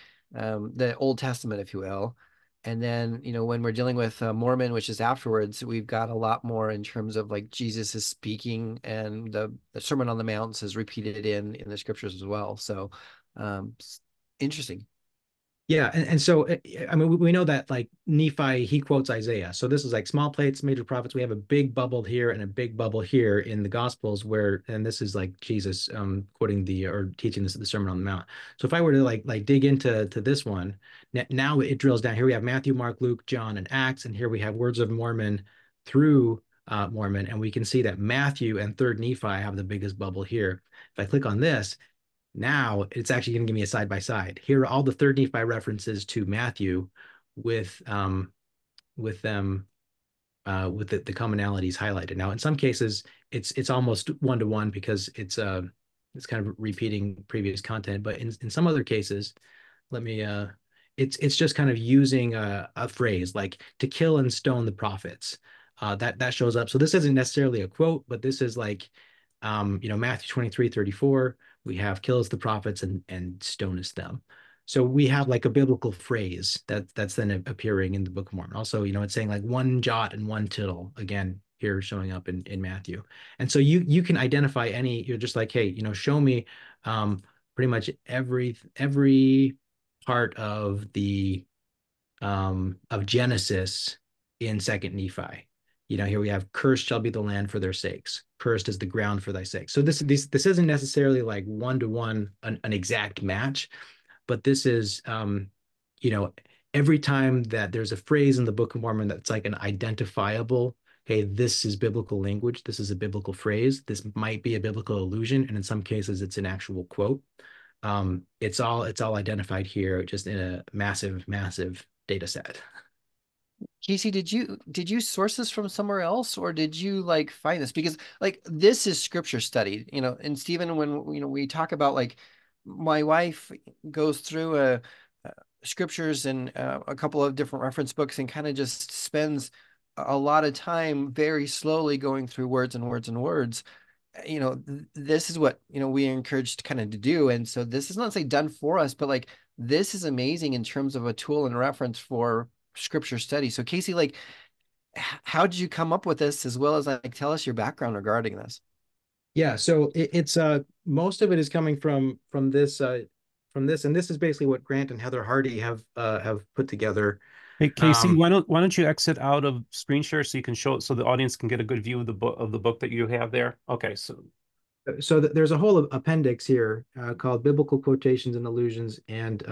Old Testament, if you will. And then, when we're dealing with Mormon, which is afterwards, we've got a lot more in terms of like Jesus is speaking, and the Sermon on the Mount is repeated in the scriptures as well. So interesting. Yeah, and so I mean we know that like Nephi he quotes Isaiah. So this is like small plates, major prophets. We have a big bubble here and a big bubble here in the Gospels and this is like Jesus quoting or teaching the Sermon on the Mount. So if I were to like dig into this one, now it drills down. Here we have Matthew, Mark, Luke, John, and Acts, and here we have Words of Mormon through Mormon, and we can see that Matthew and Third Nephi have the biggest bubble here. If I click on this, now it's actually going to give me a side by side. Here are all the third Nephi references to Matthew with them with the commonalities highlighted. Now, in some cases, it's almost one to one because it's kind of repeating previous content. But in some other cases, let me it's just kind of using a phrase like to kill and stone the prophets. That shows up. So this isn't necessarily a quote, but this is like Matthew 23:34. We have kills the prophets and stonest them. So we have like a biblical phrase that's then appearing in the Book of Mormon. Also, it's saying like one jot and one tittle, again, here showing up in Matthew. And so you can identify you're just like, hey, show me pretty much every part of the of Genesis in Second Nephi. Here we have cursed shall be the land for their sakes. Cursed is the ground for thy sake. So this isn't necessarily like one to one an exact match, but this is every time that there's a phrase in the Book of Mormon that's like an identifiable, hey, this is biblical language, this is a biblical phrase, this might be a biblical allusion, and in some cases it's an actual quote. It's all identified here, just in a massive data set. Casey, did you source this from somewhere else, or did you like find this? Because like this is scripture studied, and Stephen, when we talk about, like, my wife goes through scriptures and a couple of different reference books, and kind of just spends a lot of time very slowly going through words and words and words. This is what we are encouraged kind of to do, and so this is not say done for us, but like this is amazing in terms of a tool and reference for scripture study. So Casey, like, how did you come up with this, as well as like tell us your background regarding this? Yeah, so it's most of it is coming from this, and this is basically what Grant and Heather Hardy have put together. Hey, Casey, Um, why don't you exit out of screen share so you can show it so the audience can get a good view of the book that you have there? Okay, so so there's a whole appendix here called Biblical Quotations and Allusions and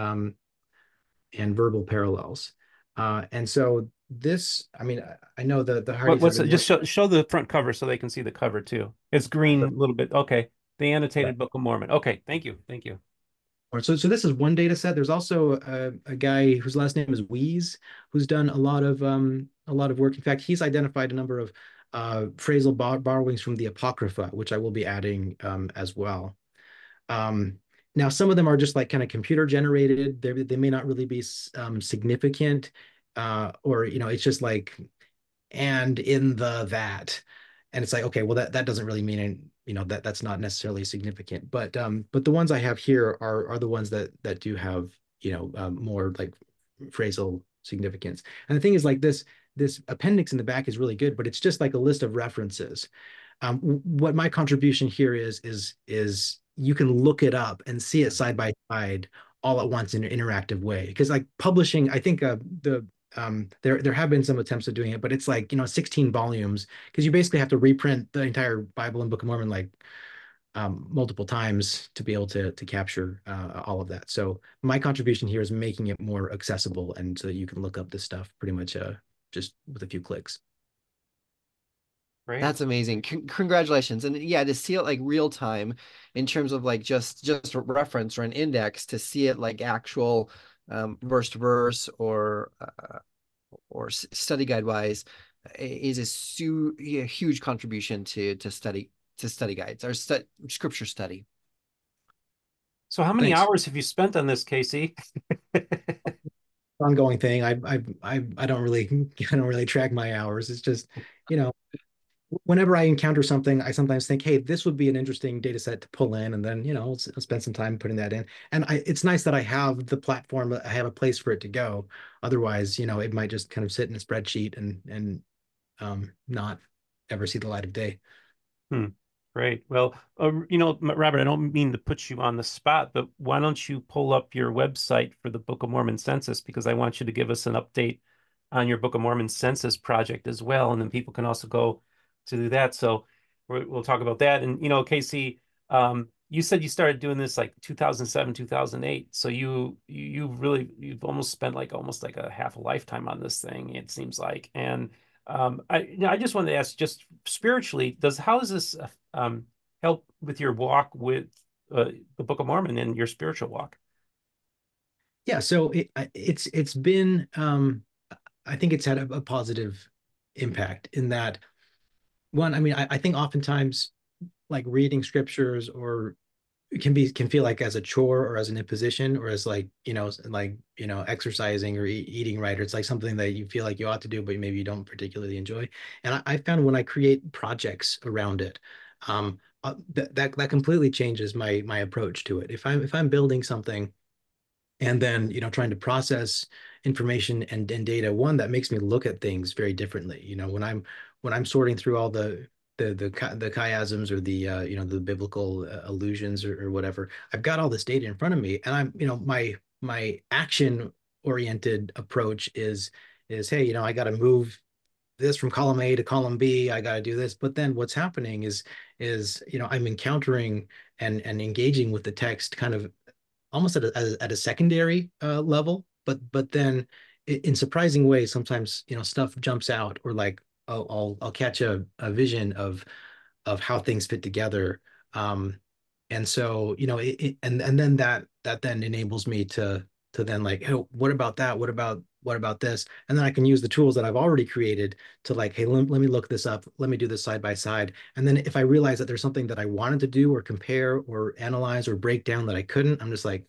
Verbal Parallels. And so this, I mean, I know the Hardys have what's it? been Just working. show the front cover so they can see the cover too. It's green a little bit. Okay. The annotated Book of Mormon. Okay, thank you. Thank you. So this is one data set. There's also a guy whose last name is Wees, who's done a lot of work. In fact, he's identified a number of phrasal borrowings from the Apocrypha, which I will be adding as well. Um, Now, some of them are just like kind of computer generated. They may not really be significant, or it's just like and in the that, and it's like, okay, well that doesn't really mean, that's not necessarily significant, but the ones I have here are the ones that do have, more like phrasal significance. And the thing is, like, this appendix in the back is really good, but it's just like a list of references. What my contribution here is you can look it up and see it side by side all at once in an interactive way. Because like publishing, I think there have been some attempts at doing it, but it's like 16 volumes, because you basically have to reprint the entire Bible and Book of Mormon like multiple times to be able to capture all of that. So my contribution here is making it more accessible, and so that you can look up this stuff pretty much just with a few clicks. Great. That's amazing. Congratulations. And yeah, to see it like real time in terms of like just a reference or an index, to see it like actual verse to verse or study guide wise is a huge contribution to study guides or scripture study. So how many Thanks. hours have you spent on this, Casey? Ongoing thing. I don't really I don't really track my hours. It's just, you know, whenever I encounter something, I sometimes think, hey, this would be an interesting data set to pull in, and then I'll spend some time putting that in. And it's nice that I have the platform, I have a place for it to go. Otherwise, it might just kind of sit in a spreadsheet and not ever see the light of day. Hmm. Great. Well, Robert, I don't mean to put you on the spot, but why don't you pull up your website for the Book of Mormon census? Because I want you to give us an update on your Book of Mormon census project as well. And then people can also go to do that. So we'll talk about that. And, Casey, you said you started doing this like 2007, 2008. So you've almost spent like almost like a half a lifetime on this thing, it seems like. And I just wanted to ask, just spiritually, how does this help with your walk with the Book of Mormon and your spiritual walk? Yeah, so it's been I think it's had a positive impact in that, one, I mean, I think oftentimes like reading scriptures or can feel like as a chore or as an imposition or as like exercising or eating right, or it's like something that you feel like you ought to do but maybe you don't particularly enjoy. And I found when I create projects around it, that completely changes my approach to it. If I'm building something and then trying to process information and data, one, that makes me look at things very differently. When I'm sorting through all the chiasms or the biblical allusions or whatever, I've got all this data in front of me, and my action oriented approach is, hey, I got to move this from column A to column B. I got to do this. But then what's happening is I'm encountering and engaging with the text kind of almost at a secondary level, but then in surprising ways, sometimes stuff jumps out, or like I'll catch a vision of how things fit together. And so and then that then enables me to then like, hey, what about that? What about this? And then I can use the tools that I've already created to like, hey, let me look this up, let me do this side by side. And then if I realize that there's something that I wanted to do or compare or analyze or break down that I couldn't, I'm just like,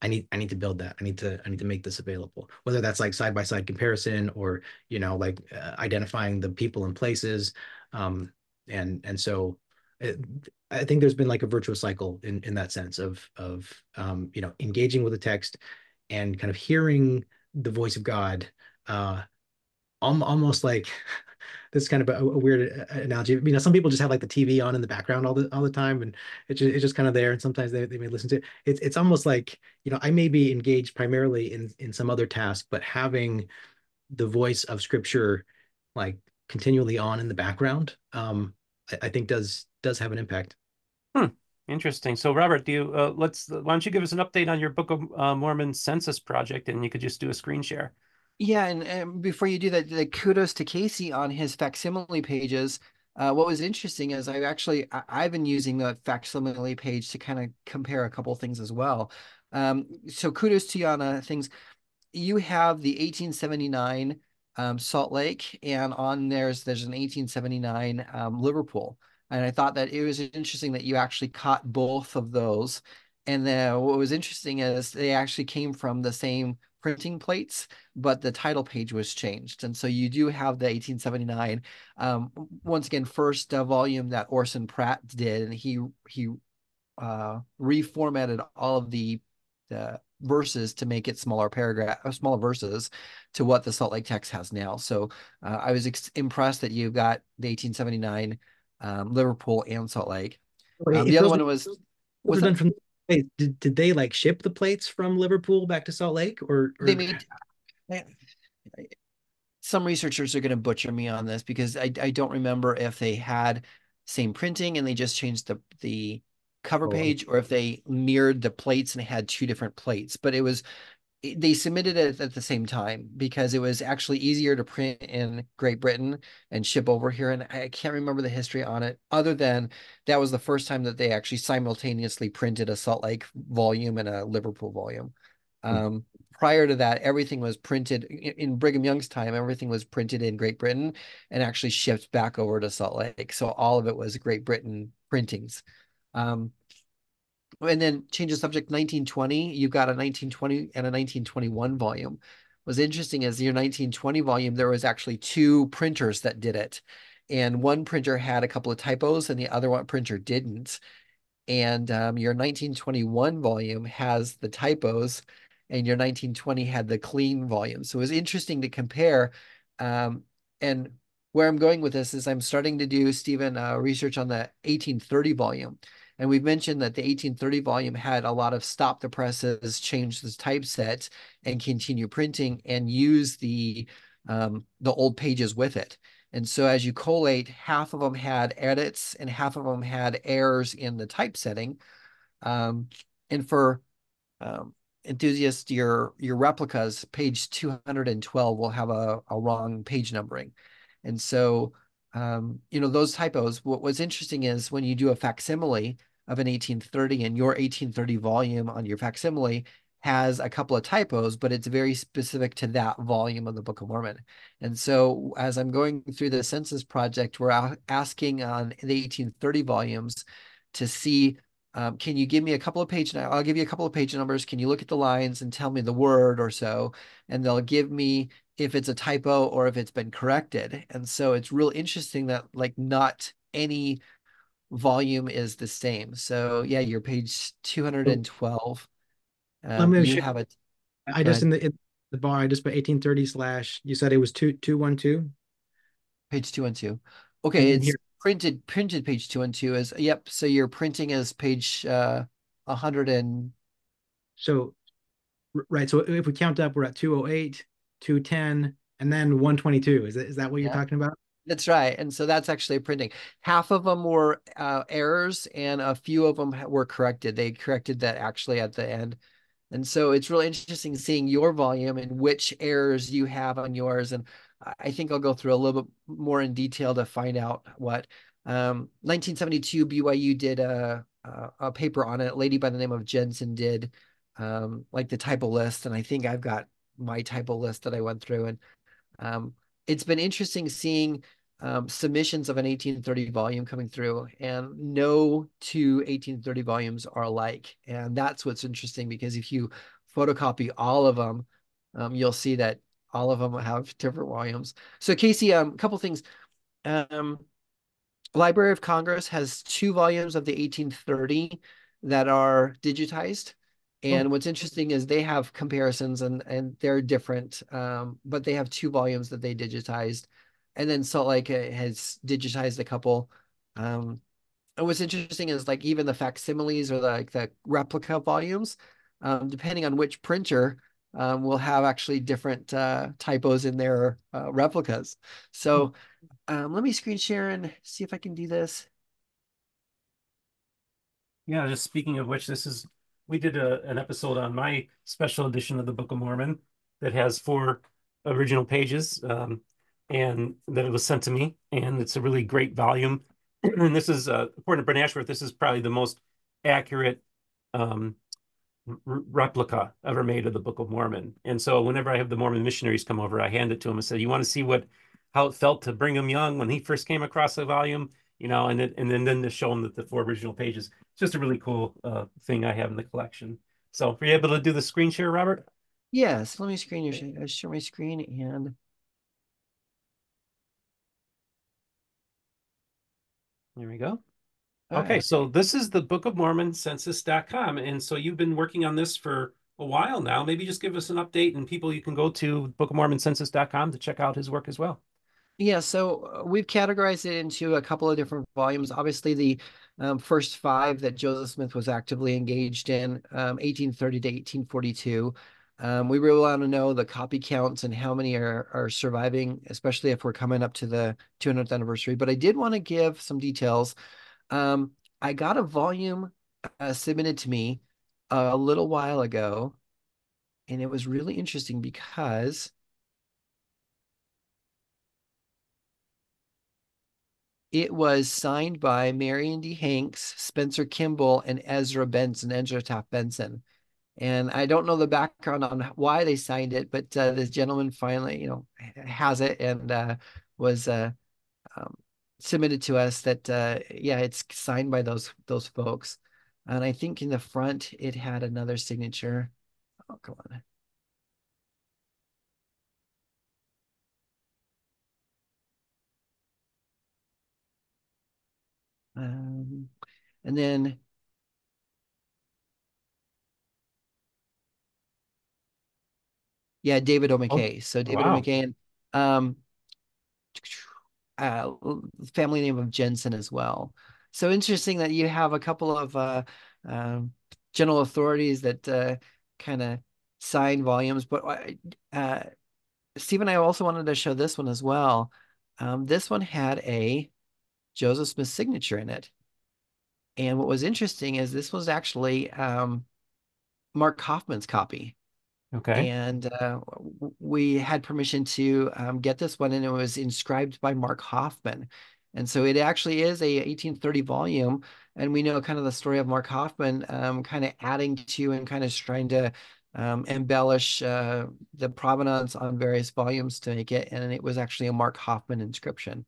I need to build that. I need to make this available. Whether that's like side by side comparison or like identifying the people and places. And so it, I think there's been like a virtuous cycle in that sense of engaging with the text and kind of hearing the voice of God, uh, almost like this is kind of a weird analogy. You know, some people just have like the TV on in the background all the time, and it's just kind of there. And sometimes they may listen to it. It's almost like, you know, I may be engaged primarily in some other task, but having the voice of Scripture like continually on in the background, I think does have an impact. Hmm. Interesting. So, Robert, do you why don't you give us an update on your Book of Mormon census project, and you could just do a screen share. Yeah, and before you do that, the kudos to Casey on his facsimile pages. What was interesting is I've been using the facsimile page to kind of compare a couple things as well. So kudos to you on things. You have the 1879 Salt Lake, and on there's an 1879 Liverpool. And I thought that it was interesting that you actually caught both of those. And then what was interesting is they actually came from the same printing plates, but the title page was changed. And so you do have the 1879, once again, first volume that Orson Pratt did, and he reformatted all of the verses to make it smaller verses to what the Salt Lake text has now. So I was impressed that you got the 1879 Liverpool and Salt Lake. Wait, The if other those one was those was are done that from, wait, did they like ship the plates from Liverpool back to Salt Lake, they or made. Some researchers are going to butcher me on this because I don't remember if they had same printing and they just changed the cover oh, page, or if they mirrored the plates and had two different plates. But they submitted it at the same time because it was actually easier to print in Great Britain and ship over here. And I can't remember the history on it, other than that was the first time that they actually simultaneously printed a Salt Lake volume and a Liverpool volume. Um, Prior to that, everything was printed in Brigham Young's time. Everything was printed in Great Britain and actually shipped back over to Salt Lake. So all of it was Great Britain printings. Um, and then change the subject. 1920, you've got a 1920 and a 1921 volume. What's interesting is your 1920 volume, there was actually two printers that did it, and one printer had a couple of typos and the other one printer didn't. And your 1921 volume has the typos, and your 1920 had the clean volume. So it was interesting to compare. Um, and where I'm going with this is I'm starting to do, Stephen, research on the 1830 volume. And we've mentioned that the 1830 volume had a lot of stop the presses, change the typeset, and continue printing, and use the old pages with it. And so as you collate, half of them had edits and half of them had errors in the typesetting. And for um, Enthusiast, your replicas, page 212 will have a wrong page numbering. And so, those typos, what's interesting is when you do a facsimile of an 1830, and your 1830 volume on your facsimile has a couple of typos, but it's very specific to that volume of the Book of Mormon. And so as I'm going through the census project, we're asking on the 1830 volumes to see, can you give me a couple of page, I'll give you a couple of page numbers. Can you look at the lines and tell me the word or so? And they'll give me if it's a typo or if it's been corrected. And so it's real interesting that like not any volume is the same. So yeah, your page so 212, let me you show. have it. I Go just ahead. in the bar, I just put 1830 slash, you said it was 2212, Page 212. and Okay, then it's here. printed page 212 is, yep. So your printing is page 100 and So right, so if we count up, we're at 208, 210, and then 122. Is that what you're yeah. talking about? That's right. And so that's actually printing. Half of them were errors and a few of them were corrected. They corrected that actually at the end. And so it's really interesting seeing your volume and which errors you have on yours. And I think I'll go through a little bit more in detail to find out what. 1972 BYU did a paper on it. A lady by the name of Jensen did like the typo list. And I think I've got my typo list that I went through. And um, it's been interesting seeing submissions of an 1830 volume coming through, and no two 1830 volumes are alike. And that's what's interesting, because if you photocopy all of them, you'll see that all of them have different volumes. So Casey, a couple things. Um, Library of Congress has two volumes of the 1830 that are digitized. Oh, And what's interesting is they have comparisons and they're different, but they have 2 volumes that they digitized. And then Salt Lake has digitized a couple. And what's interesting is like even the facsimiles or the replica volumes, depending on which printer, will have actually different typos in their replicas. So let me screen share and see if I can do this. yeah. Just speaking of which, we did an episode on my special edition of the Book of Mormon that has 4 original pages, and that it was sent to me, and it's a really great volume. And this is, according to Brent Ashworth, this is probably the most accurate um, replica ever made of the Book of Mormon. And so whenever I have the Mormon missionaries come over, I hand it to them and say, "You want to see how it felt to Brigham Young when he first came across the volume?" And then to show them that the 4 original pages. It's just a really cool thing I have in the collection. So, were you able to do the screen share, Robert? Yes, let me share my screen and There we go. all Okay, right. so this is the Book of Mormon Census.com. And so you've been working on this for a while now. Maybe just give us an update, and people, you can go to Book of Mormon Census.com to check out his work as well. Yeah, so we've categorized it into a couple of different volumes. Obviously, the first 5 that Joseph Smith was actively engaged in, 1830 to 1842. We really want to know the copy counts and how many are surviving, especially if we're coming up to the 200th anniversary. But I did want to give some details. I got a volume submitted to me a little while ago, and it was really interesting because it was signed by Marion D. Hanks, Spencer Kimball, and Ezra Taft Benson. And I don't know the background on why they signed it, but this gentleman finally, has it and was um, submitted to us that, yeah, it's signed by those folks. And I think in the front it had another signature. Oh, come on. Um, and then, yeah, David O. Oh, McKay. So David O. wow. McKay and um, uh, family name of Jensen as well. So interesting that you have a couple of um, general authorities that kind of sign volumes. But Steve and I also wanted to show this one as well. This one had a Joseph Smith signature in it. And what was interesting is this was actually Mark Hoffman's copy. Okay. And we had permission to get this one, and it was inscribed by Mark Hoffman. And so it actually is a 1830 volume, and we know kind of the story of Mark Hoffman, kind of adding to and kind of trying to embellish the provenance on various volumes to make it, and it was actually a Mark Hoffman inscription.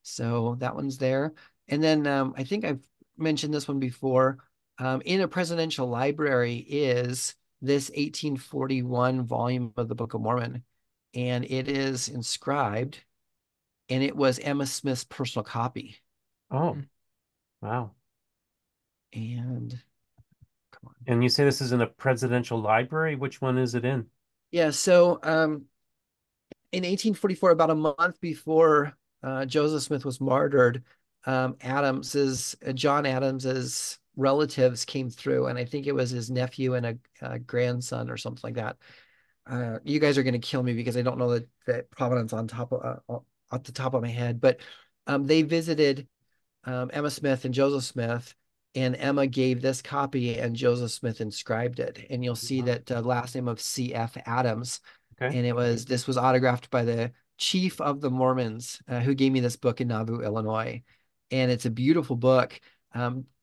So that one's there. And then I think I've mentioned this one before. In a presidential library is this 1841 volume of the Book of Mormon, and it is inscribed, and it was Emma Smith's personal copy. Oh, wow. And come on. And you say this is in a presidential library? Which one is it in? Yeah, so in 1844, about a month before Joseph Smith was martyred, John Adams's relatives came through, and I think it was his nephew and a grandson or something like that. You guys are going to kill me because I don't know the provenance off the top of my head, but they visited Emma Smith and Joseph Smith, and Emma gave this copy, and Joseph Smith inscribed it. And you'll see Wow. that last name of C.F. Adams, Okay. and this was autographed by the chief of the Mormons, who gave me this book in Nauvoo, Illinois, and it's a beautiful book.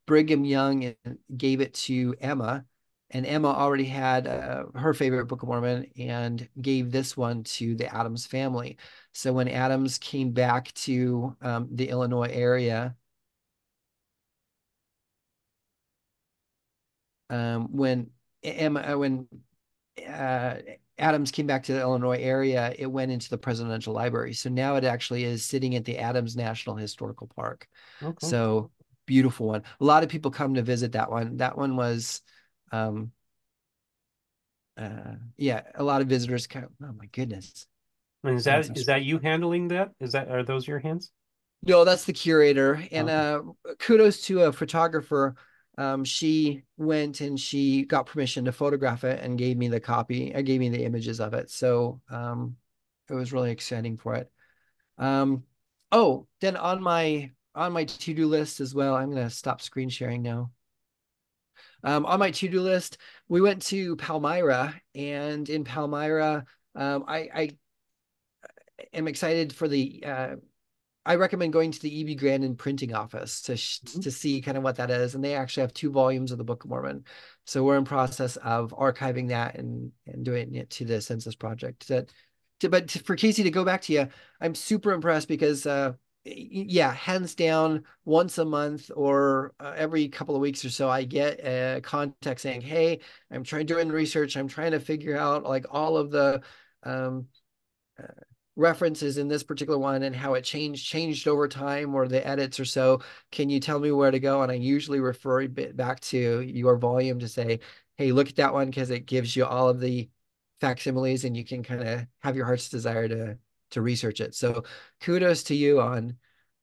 Brigham Young gave it to Emma, and Emma already had her favorite Book of Mormon and gave this one to the Adams family. So when Adams came back to the Illinois area, when when uh, Adams came back to the Illinois area, it went into the Presidential Library. So now it actually is sitting at the Adams National Historical Park. Oh, cool. So beautiful one. A lot of people come to visit that one. That one was yeah, a lot of visitors come. Oh my goodness. And I lost my is that screen. you handling that? Are those your hands? No, that's the curator. And Okay. kudos to a photographer. She went and she got permission to photograph it and gave me the copy. Gave me the images of it. So it was really exciting for it. Um, oh, then on my to-do list as well, I'm gonna stop screen sharing now. On my to-do list, we went to Palmyra, and in Palmyra, I am excited for the I recommend going to the E.B. Grandin printing office Mhm. to see kind of what that is. And they actually have 2 volumes of the Book of Mormon. So we're in process of archiving that and doing it to the Census project. For Casey, to go back to you, I'm super impressed because yeah, hands down, once a month or every couple of weeks or so, I get a contact saying, "Hey, I'm trying doing research. I'm trying to figure out like all of the um, uh, references in this particular one and how it changed over time or the edits or so. Can you tell me where to go?" And I usually refer a bit back to your volume to say, "Hey, look at that one," because it gives you all of the facsimiles and you can kind of have your heart's desire to research it. So kudos to you on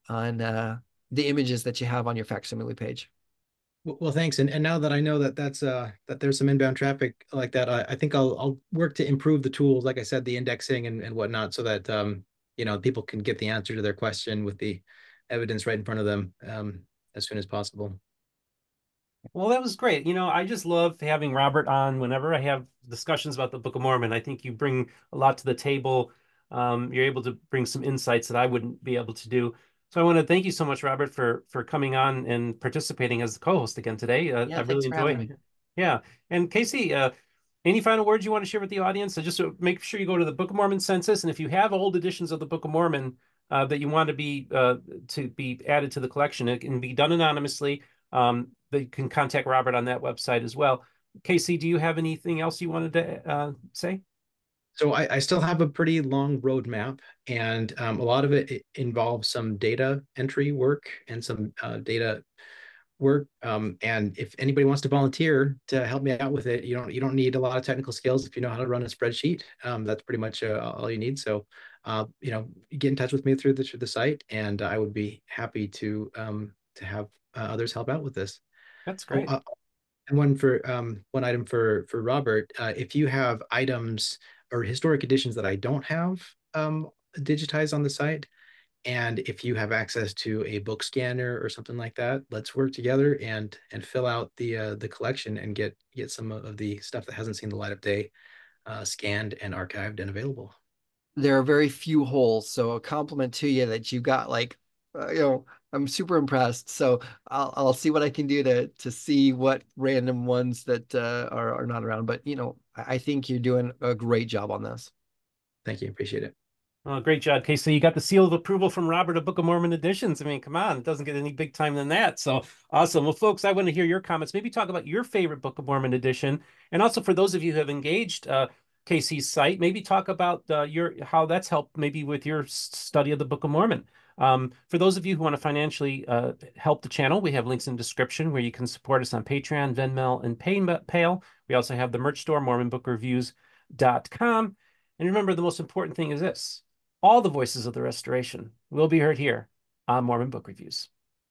the images that you have on your facsimile page. Well, thanks. And now that I know that that there's some inbound traffic like that, I think I'll work to improve the tools, like I said, the indexing and whatnot, so that people can get the answer to their question with the evidence right in front of them as soon as possible. Well, that was great. I just love having Robert on whenever I have discussions about the Book of Mormon. I think you bring a lot to the table. You're able to bring some insights that I wouldn't be able to do. So I want to thank you so much, Robert, for coming on and participating as the co-host again today. I Yeah, really thanks for having enjoyed. me. Yeah. And Casey, any final words you want to share with the audience? So just make sure you go to the Book of Mormon census, and if you have old editions of the Book of Mormon that you want to be added to the collection, it can be done anonymously. You can contact Robert on that website as well. Casey, do you have anything else you wanted to say? So I still have a pretty long roadmap, and a lot of it involves some data entry work and some data work. And if anybody wants to volunteer to help me out with it, you don't need a lot of technical skills if you know how to run a spreadsheet. That's pretty much all you need. So, get in touch with me through the site, and I would be happy to have others help out with this. That's Oh, great. and one item for Robert. If you have items or historic editions that I don't have digitized on the site, and if you have access to a book scanner or something like that, let's work together and fill out the collection and get some of the stuff that hasn't seen the light of day scanned and archived and available. There are very few holes, so a compliment to you that you got like, I'm super impressed. So I'll see what I can do to see what random ones that are not around. But I think you're doing a great job on this. Thank you, appreciate it. Oh, great job, Casey. So you got the seal of approval from Robert of Book of Mormon Editions. I mean, come on, it doesn't get any big time than that. So awesome. Well, folks, I want to hear your comments. Maybe talk about your favorite Book of Mormon edition. And also for those of you who have engaged Casey's site, maybe talk about your how that's helped maybe with your study of the Book of Mormon. For those of you who want to financially help the channel, we have links in the description where you can support us on Patreon, Venmo, and PayPal. We also have the merch store, MormonBookReviews.com. And remember, the most important thing is this. All the voices of the restoration will be heard here on Mormon Book Reviews.